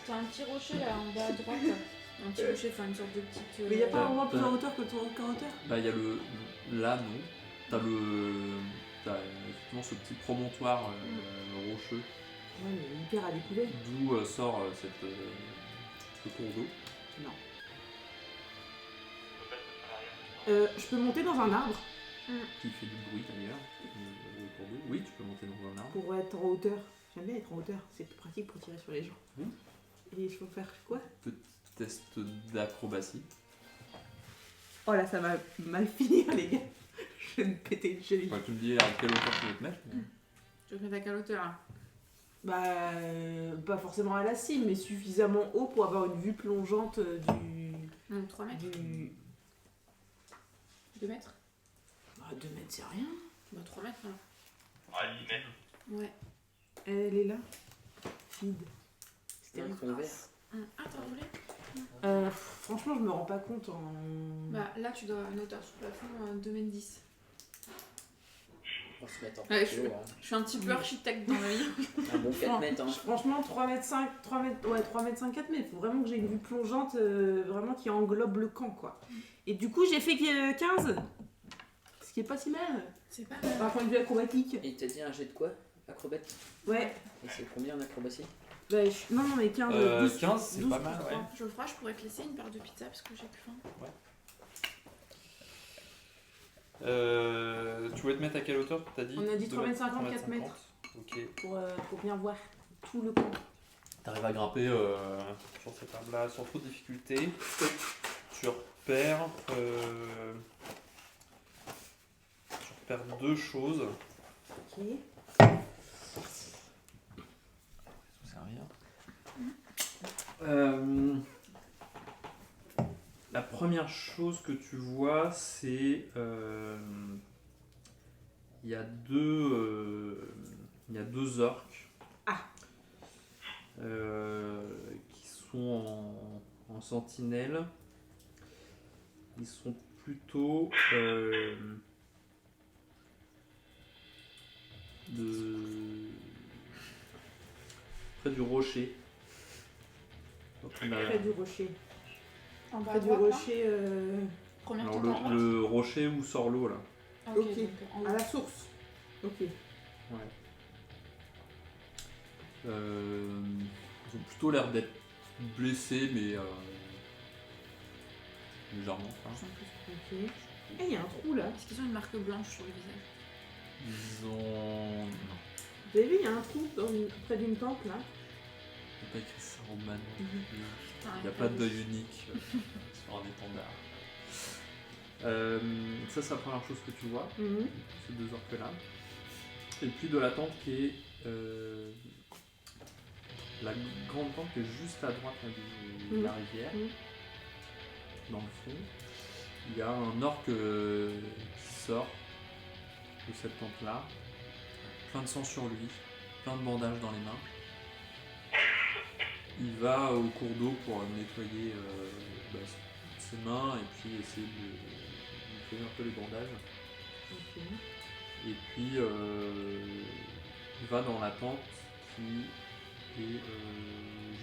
C: T'as un petit rocher là en bas à droite. Un petit rocher, enfin une sorte de petite.
B: Mais il n'y a pas un endroit plus
E: t'as-
B: en hauteur que ton en hauteur.
E: Bah, il y a le. Là, non. T'as effectivement ce petit promontoire rocheux
B: Ouais, mais hyper à découvert.
E: d'où sort ce cours d'eau.
B: Non.
F: On peut pas se faire l'arrière.
B: Je peux monter dans un arbre
E: Qui fait du bruit d'ailleurs. Le cours d'eau. Oui, tu peux monter dans un arbre.
B: pour être en hauteur. J'aime bien être en hauteur. C'est plus pratique pour tirer sur les gens.
E: Oui.
B: Et je peux faire quoi?
E: Petit test d'acrobatie.
B: Oh là, ça va mal finir, les gars. Je vais me péter une cheville.
E: Ouais, tu me dis à quelle hauteur tu veux te mettre. mais-
C: Tu veux te mettre à quelle hauteur là?
B: Bah, pas forcément à la cime, mais suffisamment haut pour avoir une vue plongeante
C: Non, 3 mètres.
B: du...
C: 2 mètres?
B: Bah, 2 mètres, c'est rien.
C: Bah 3 mètres alors.
F: Ouais, 10 mètres.
C: Ouais.
B: Elle est là. Vide. C'était
D: Ouais,
B: une
D: fond
B: trace.
C: Ah, t'as roulé?
B: Franchement, je me rends pas compte en...
C: Bah là, tu dois avoir une hauteur sous plafond 2 mètres 10.
D: On va se mettre en
C: Ouais,
D: photo, hein.
C: Je suis un petit peu architecte dans la vie.
D: Un bon 4 mètres. Hein.
B: Franchement, 3 mètres 5, 3 mètres, ouais, 3 mètres 5, 4 mètres. Faut vraiment que j'ai une vue plongeante vraiment qui englobe le camp, quoi. Et du coup, j'ai fait 15. Ce qui est pas si mal.
C: C'est pas
B: D'un point de vue acrobatique.
D: Et il t'a dit un jet de quoi? Acrobate?
B: Ouais.
D: Et c'est combien en acrobatie?
B: Bah, non, mais 15. 12,
E: 15, c'est
B: 12,
E: pas mal, ouais.
C: Geoffroy, je pourrais te laisser une paire de pizza parce que j'ai plus faim.
E: Tu voulais te mettre à quelle hauteur t'as dit?
B: On a dit 3 mètres 50,
E: 3
B: 4 mètres.
E: Ok.
B: Pour bien voir tout le camp.
E: T'arrives à grimper sur cette arbre-là sans trop de difficulté. Tu repères deux choses.
B: Ok.
E: Ça rien. La première chose que tu vois, c'est il y a deux orques qui sont en sentinelle. Ils sont plutôt près du rocher. Donc, on a-
B: Près du rocher.
C: En bas
B: Près
C: à
B: du
C: droite, là.
B: rocher
C: Première
E: alors,
C: tente à droite.
E: le rocher où sort l'eau là.
C: Ah,
B: ok.
C: donc, en haut.
B: à la source. Ok.
E: Ouais. Ils ont plutôt l'air d'être blessés, mais légèrement. Hein.
B: Ok. Eh, il y a un trou là.
C: Est-ce qu'ils ont une marque blanche sur le visage?
E: Ils ont. Non,
B: Vous avez vu, il y a un trou près d'une tente là.
E: il n'y a pas écrit ça en man.
C: Putain,
E: Il n'y a pas d'œil unique sur un étendard. Ça, c'est la première chose que tu vois, ces deux orques là. Et puis de la tente qui est. La grande tente qui est juste à droite là, de la rivière, dans le fond. Il y a un orque qui sort de cette tente là, plein de sang sur lui, plein de bandages dans les mains. Il va au cours d'eau pour nettoyer ses mains et puis essayer de nettoyer un peu les bandages.
B: Ok.
E: Et puis il va dans la tente qui est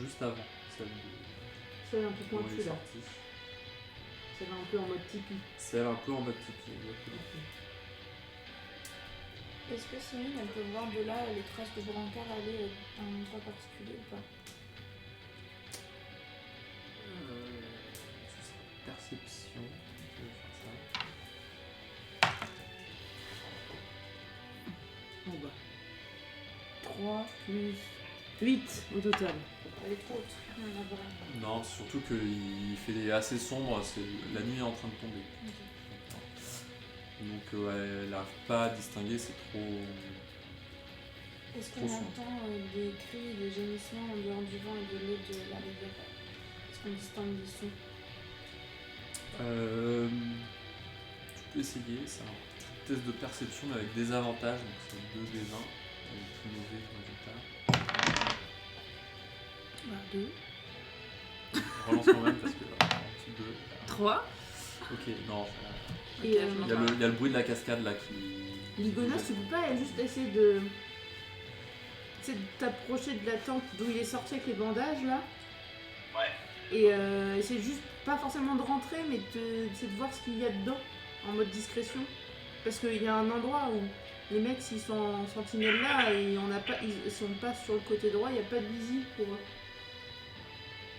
E: juste avant celle
B: Celle un peu
E: dont il est
B: pointue là.
E: sorti.
B: Celle un peu en mode tipi.
E: Celle un peu en mode tipi, exactement.
C: Est-ce que Céline, elle peut voir de là les traces de brancard aller à un endroit particulier ou pas?
E: Perception, je vais faire ça.
B: Bon bah. 3 plus 8 au total.
C: Elle est trop haute. Non, la vraie.
E: Non, surtout qu'il fait assez sombre, la nuit est en train de tomber. Donc elle n'arrive pas à distinguer, c'est trop...
C: Est-ce
E: Trop
C: qu'on
E: sombre.
C: entend des cris, des gémissements en dehors du vent et de l'eau de la rivière? Est-ce qu'on distingue des sons?
E: Tu peux essayer, c'est un petit test de perception mais avec des avantages, donc c'est 2 des 20, avec plus mauvais résultat.
C: Bah, 2.
E: Relance quand même parce que un petit 2.
C: 3.
E: Ok, non,
B: Et
E: il y a le bruit de la cascade là qui...
B: Ligonas, tu peux pas juste essayer de. Tu sais, de t'approcher de la tente d'où il est sorti avec les bandages là?
F: Ouais.
B: Et essayer juste, pas forcément de rentrer, mais essayer de voir ce qu'il y a dedans en mode discrétion. Parce qu'il y a un endroit où les mecs, s'ils sont en sentinelle là, et on n'a pas, ils sont pas sur le côté droit, il n'y a pas de visible pour eux.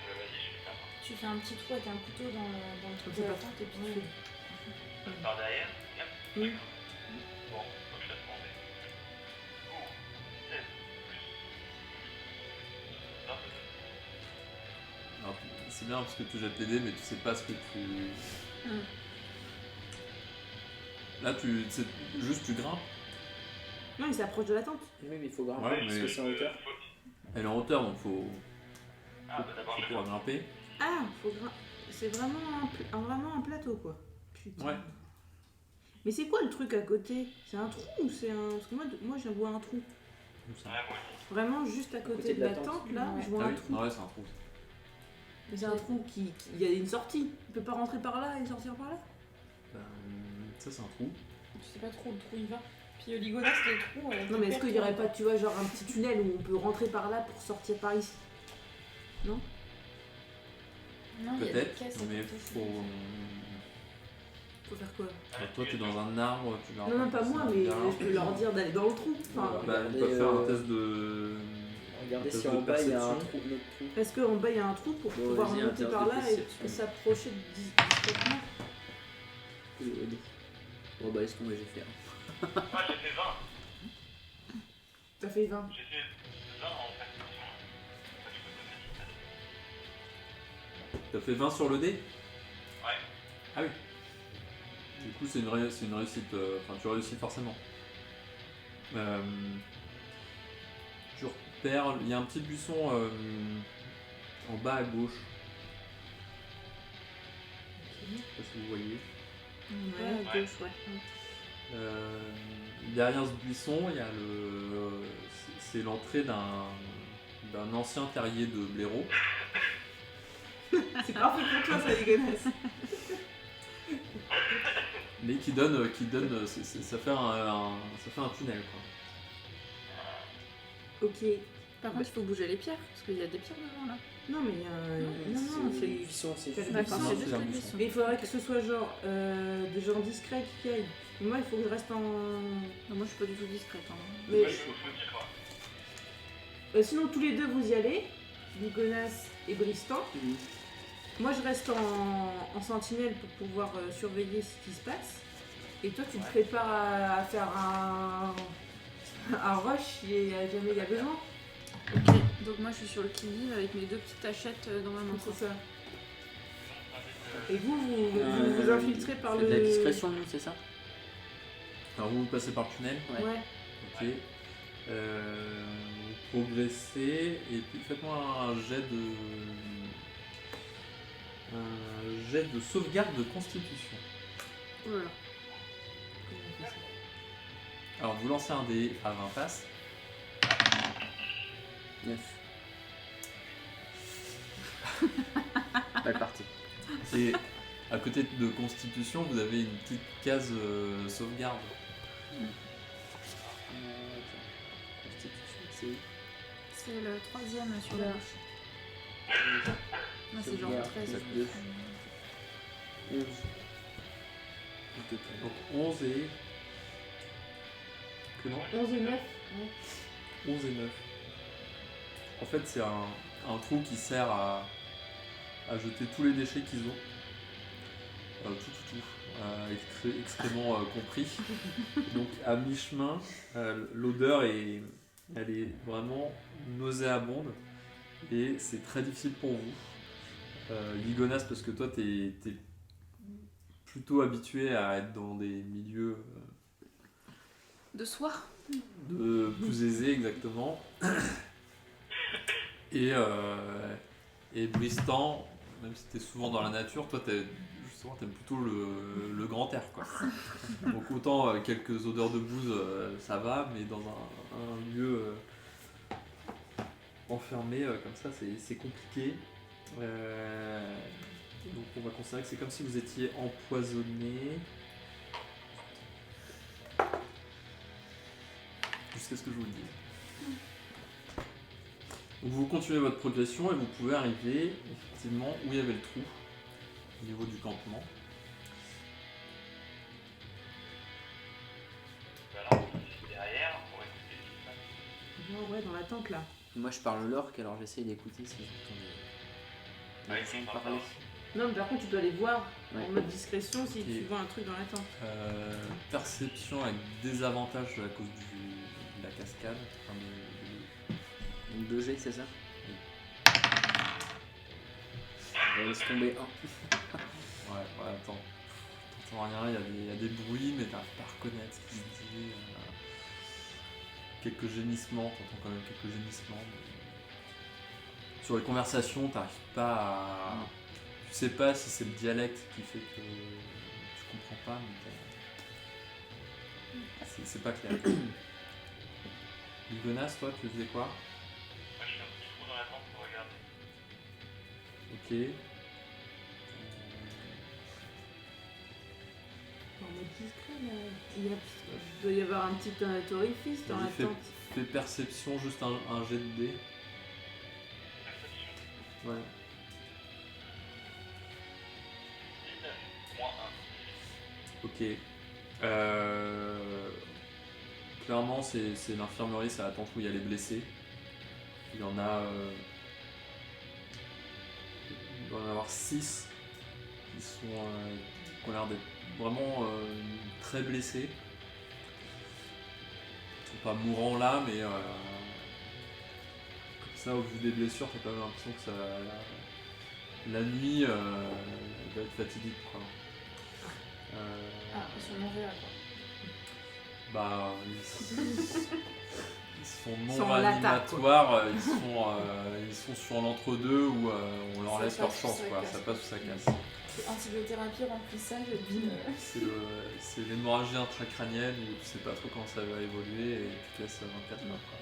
F: Vas-y, je fais ça.
C: Tu fais un petit trou avec un couteau dans le truc
B: C'est
C: de la
B: pas-
C: tente et puis
F: Par derrière. Yep.
B: Oui.
F: Bon, faut que je fasse mon dé. Oh, 16 plus 22.
E: Alors, c'est bien parce que tu jettes les dés mais tu sais pas ce que tu... Là juste tu grimpes,
B: Non, il s'approche de la tente.
D: Oui, mais il faut grimper
E: Ouais,
D: parce
E: mais-
D: que c'est en hauteur.
E: elle est en hauteur donc faut
F: Ah, bah d'abord, je
E: pouvoir grimper.
B: Ah, c'est vraiment vraiment un plateau quoi. Putain.
E: Ouais.
B: Mais c'est quoi le truc à côté? C'est un trou ou c'est un. Parce que moi je vois un trou.
E: Comme ça.
F: Ouais, moi aussi.
B: Vraiment juste à côté de la tente là,
C: Ouais.
B: je vois
E: Ah
B: un
E: oui,
B: trou.
E: ouais, c'est un trou.
B: Mais c'est un trou il y a une sortie. Il peut pas rentrer par là et sortir par là?
E: Ben, ça c'est un trou.
C: tu sais pas trop où le trou il va. Puis Ligonas, les trous.
B: Non mais est-ce qu'il y aurait pas, tu vois, genre un petit tunnel où on peut rentrer par là pour sortir par ici?
C: Non, il y a des
E: Peut-être,
C: caisses à
E: mais
C: côté,
E: faut...
B: Faut faire quoi?
E: Toi t'es dans un arbre, tu leur...
B: Non, non, pas moi, mais je peux leur dire d'aller dans le trou. Enfin,
E: Bah, ils peuvent faire un test de...
D: Regardez
E: un test
D: si
E: de
D: en bas il y a un
E: perception.
D: trou, notre trou.
B: est-ce qu'en bas il y a un trou pour
D: Bon,
B: pouvoir
D: vas-y,
B: monter
D: un
B: par là
D: test de
B: et
D: perception.
B: s'approcher discrètement?
D: Bon bah laisse tomber, j'ai fait un.
F: Moi, j'ai fait 20.
B: T'as fait 20.
F: J'ai fait 20 en fait.
E: T'as fait 20 sur le dé?
F: Ouais.
E: Ah oui. Du coup c'est une réussite, enfin tu réussis forcément. Tu repères, il y a un petit buisson en bas à gauche. Je sais pas si vous voyez.
B: Ouais, à gauche, ouais.
E: Derrière ce buisson, il y a c'est l'entrée d'un ancien terrier de blaireau.
B: C'est parfait pour toi, ça dégueulasse.
E: Mais qui donne ça fait un tunnel quoi.
B: Ok.
C: Par contre, il faut bouger les pierres, parce qu'il y a des pierres devant là.
B: Non, mais non,
D: c'est
B: c'est.
D: buisson, c'est
B: c'est-
C: D'accord,
B: buisson,
C: c'est
E: c'est
C: juste
E: un
C: le
E: buisson.
C: buisson.
B: Mais il faudrait que ce soit genre des gens discrets qui aillent. Et moi, il faut que je reste en.
C: Non, moi je suis pas du tout discrète. Hein.
B: Mais
F: Ouais, je vais vous dire, quoi.
B: sinon, tous les deux vous y allez, Ligonas et Bristan. Moi, je reste en sentinelle pour pouvoir surveiller ce qui se passe. Et toi, tu te prépares à faire un rush si jamais il y a besoin.
C: Ok, donc moi je suis sur le qui-vive avec mes 2 petites tachettes dans ma main.
B: C'est ça. Et vous infiltrez par
D: C'est
B: le.
D: de la discrétion, c'est ça?
E: Alors vous passez par le tunnel.
B: Ouais.
E: Ok. Vous progressez et puis faites-moi un jet de sauvegarde de constitution.
C: Oh là là.
E: Alors vous lancez un dé à 20 faces.
D: 9. Mal parti.
E: Et à côté de constitution, vous avez une petite case sauvegarde.
D: C'est où?
C: C'est le troisième sur la
B: Là.
C: gauche. Non, c'est genre
D: Sauvegarde,
C: 13.
D: plus deux. 11. Au total.
E: Donc 11 et... Comment
B: 11 et 9.
E: 11 et 9. En fait, c'est un trou qui sert à jeter tous les déchets qu'ils ont. Tout. Excréments compris. Donc à mi-chemin, l'odeur elle est vraiment nauséabonde et c'est très difficile pour vous. Ligonas, parce que toi t'es plutôt habitué à être dans des milieux
C: De soir.
E: plus aisés, exactement. Et Bristan, même si t'es souvent dans la nature, toi t'aimes plutôt le grand air, quoi. Donc autant quelques odeurs de bouse ça va, mais dans un lieu enfermé comme ça c'est compliqué. Donc on va considérer que c'est comme si vous étiez empoisonné jusqu'à ce que je vous le dise. Donc vous continuez votre progression et vous pouvez arriver effectivement où il y avait le trou, au niveau du campement.
F: Alors, on est derrière pour écouter ce qui se passe.
B: Ouais, dans la tente là.
D: Moi je parle l'orque, alors j'essaye d'écouter si j'entends
F: Ouais,
D: des gens
F: je
D: parler.
B: Non, mais par contre, tu dois aller voir en
D: Ouais.
B: mode discrétion si
E: Ok.
B: tu vois un truc dans la tente.
E: Perception avec désavantage à cause de la cascade. Enfin,
D: Donc 2 G, c'est ça? Laisse tomber 1.
E: Ouais, attends. T'entends rien, il y a des bruits, mais t'arrives pas à reconnaître ce qui se dit. Quelques gémissements, t'entends quand même quelques gémissements. Mais... Sur les conversations, t'arrives pas à... Tu sais pas si c'est le dialecte qui fait que tu comprends pas, mais c'est pas clair. Ligonas, toi, tu faisais quoi?
F: Moi, je fais un petit trou dans la tente pour regarder.
E: Ok.
B: En mode discret là. Il doit y avoir un petit orifice dans la
E: Vas-y,
B: tente.
E: fais perception, juste un jet de dés.
F: Perception.
E: Ouais.
F: 19, moins 1.
E: Ok. Clairement, c'est l'infirmerie, c'est la tente où il y a les blessés. Il y en a. Il doit y en avoir 6 qui ont l'air d'être vraiment très blessés. Ils sont pas mourants là, mais comme ça, au vu des blessures, t'as quand même l'impression que la nuit va être fatidique, quoi.
C: Ah, ils sont mangés là quoi.
E: Bah, ils sont non
B: Sont en l'attaque,
E: réanimatoires, ils sont sur l'entre-deux où on leur
C: Ça
E: laisse leur
C: passe ou
E: chance,
C: ça
E: quoi.
C: casse.
E: Ça passe ou ça casse.
C: C'est antibiothérapie, remplissage et puis.
E: C'est l'hémorragie intracrânienne où tu sais pas trop comment ça va évoluer et tu te laisses 24 heures, quoi.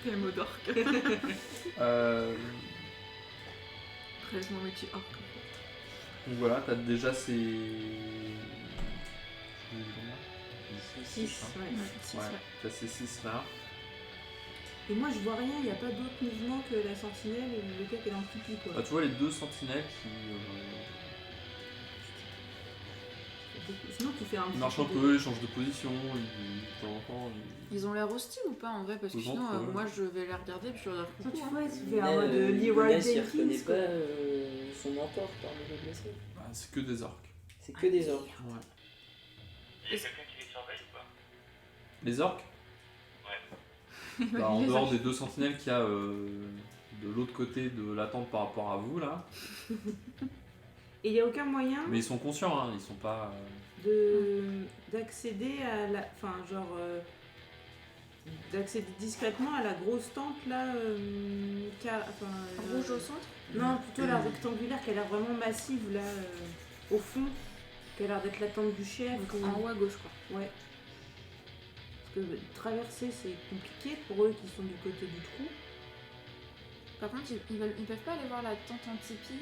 B: PMO d'orque. Prélèvement métier orque.
E: Donc voilà, t'as déjà ces...
B: 6.
E: hein.
B: Ouais.
E: Ouais, t'as ces 6 là.
B: Et moi je vois rien, il n'y a pas d'autre mouvement que la sentinelle et le gars qui est dans le pipi quoi.
E: Bah, tu vois les 2 sentinelles qui
B: Sinon tu fais un petit
E: marchent un
B: de-
E: peu, ils changent de position, de temps en temps,
C: Ils ont l'air hostiles ou pas en vrai? Parce que
E: Aux
C: sinon,
E: autres, ouais.
C: moi je vais les regarder puis je leur dire
B: Ça, tu
C: coucou.
B: vois,
C: hein.
B: tu fais un mode de Leroy
D: Ligonas, il reconnaît
B: Jenkins quoi.
D: pas son mentor parmi les blessés.
E: bah, c'est que des orques.
D: C'est que des orques.
E: Ouais.
F: Il y a quelqu'un qui les surveille ou pas?
E: Les orques
F: Ouais.
E: Bah, en dehors des 2 sentinelles qu'il y a de l'autre côté de la tente par rapport à vous là.
B: Et il n'y a aucun moyen
E: Mais ils sont conscients, hein, ils sont pas.
B: d'accéder à la. Enfin, genre. D'accéder discrètement à la grosse tente là.
C: Rouge au centre?
B: Non, plutôt la rectangulaire qui a l'air vraiment massive là. Au fond. Qui a l'air d'être la tente du chef.
C: Donc
B: ou-
C: en haut à gauche quoi.
B: Ouais. Parce que traverser c'est compliqué pour eux qui sont du côté du trou.
C: Par contre, ils peuvent pas aller voir la tente en tipi.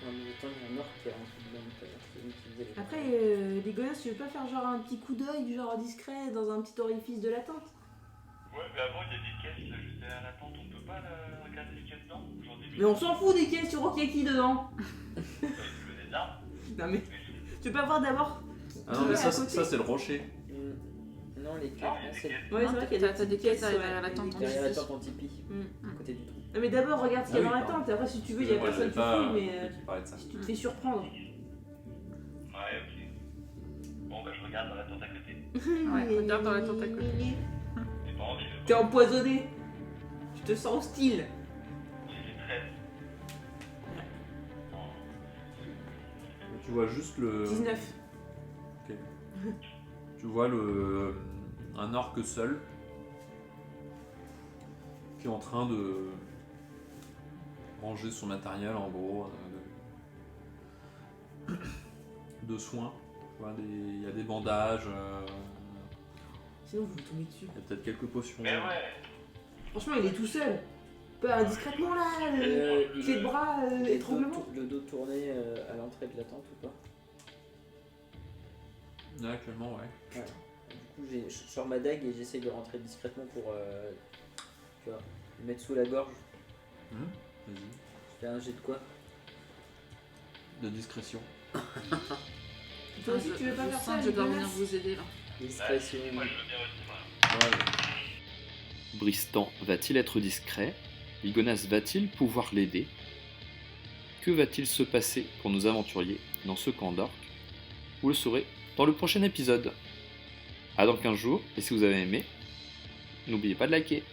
D: En même temps, il y a un orque qui est rentré dedans tout à l'heure, c'est lui qui faisait les
B: Après, les gosses, tu veux pas faire genre un petit coup d'œil, genre discret, dans un petit orifice de la tente?
F: Ouais, mais avant, il y a des caisses juste derrière la tente, on peut pas regarder ce qu'il y a dedans aujourd'hui.
B: Mais on s'en fout des caisses, tu vois qu'il y a qui dedans?
F: Le des armes.
B: Non mais, tu peux avoir d'abord.
E: Ah non, mais
B: Ouais,
E: ça,
B: à côté.
E: ça c'est le rocher.
D: Non, les queues,
F: Non, il y a des
D: c'est
F: caisses.
B: Ouais, c'est vrai qu'il y a
C: T'as des
B: petites
C: caisses derrière la
B: ouais,
C: tente,
B: des
D: derrière la
B: caisses.
D: tente en tipi, à côté du trou.
B: Non mais d'abord regarde ce qu'il y a
E: Ah
B: dans
E: oui,
B: la
E: pardon.
B: tente, et après si tu veux, il y a
E: Moi,
B: personne
E: j'avais
B: qui
E: pas
B: fouille, mais
E: qui parlait de ça.
B: si tu te fais surprendre.
F: Ouais, ok. Bon, bah, je regarde dans la tente à côté.
C: Ouais, regarde dans la tente à côté.
F: J'ai pas envie de
B: T'es empoisonné. Je te sens hostile.
F: J'ai fait 13.
E: Tu vois juste le.
B: 19.
E: Tu vois un orque seul qui est en train de ranger son matériel en gros de soins. Tu vois, il y a des bandages,
B: Sinon vous me tombez dessus.
E: il y a peut-être quelques potions.
F: Mais ouais.
B: Franchement, il est tout seul. Pas discrètement là. Clé de bras, étranglement.
D: Le dos tourné à l'entrée de la tente ou pas?
E: Là, actuellement, ouais.
D: Ouais. Du coup, je sors ma dague et j'essaye de rentrer discrètement pour tu vois, le mettre sous la gorge.
E: Vas-y.
D: Je fais un jet de quoi?
E: De discrétion.
B: Toi aussi, tu veux pas
C: Je
B: faire
C: sens
B: ça?
C: que je dois
B: Nicolas
C: venir vous aider là.
D: Discrétion.
F: Moi, je veux bien aussi, moi.
E: Ouais.
A: Bristan va-t-il être discret? Ligonas va-t-il pouvoir l'aider? Que va-t-il se passer pour nos aventuriers dans ce camp d'orques? Vous le saurez dans le prochain épisode. À dans 15 jours, et si vous avez aimé, n'oubliez pas de liker.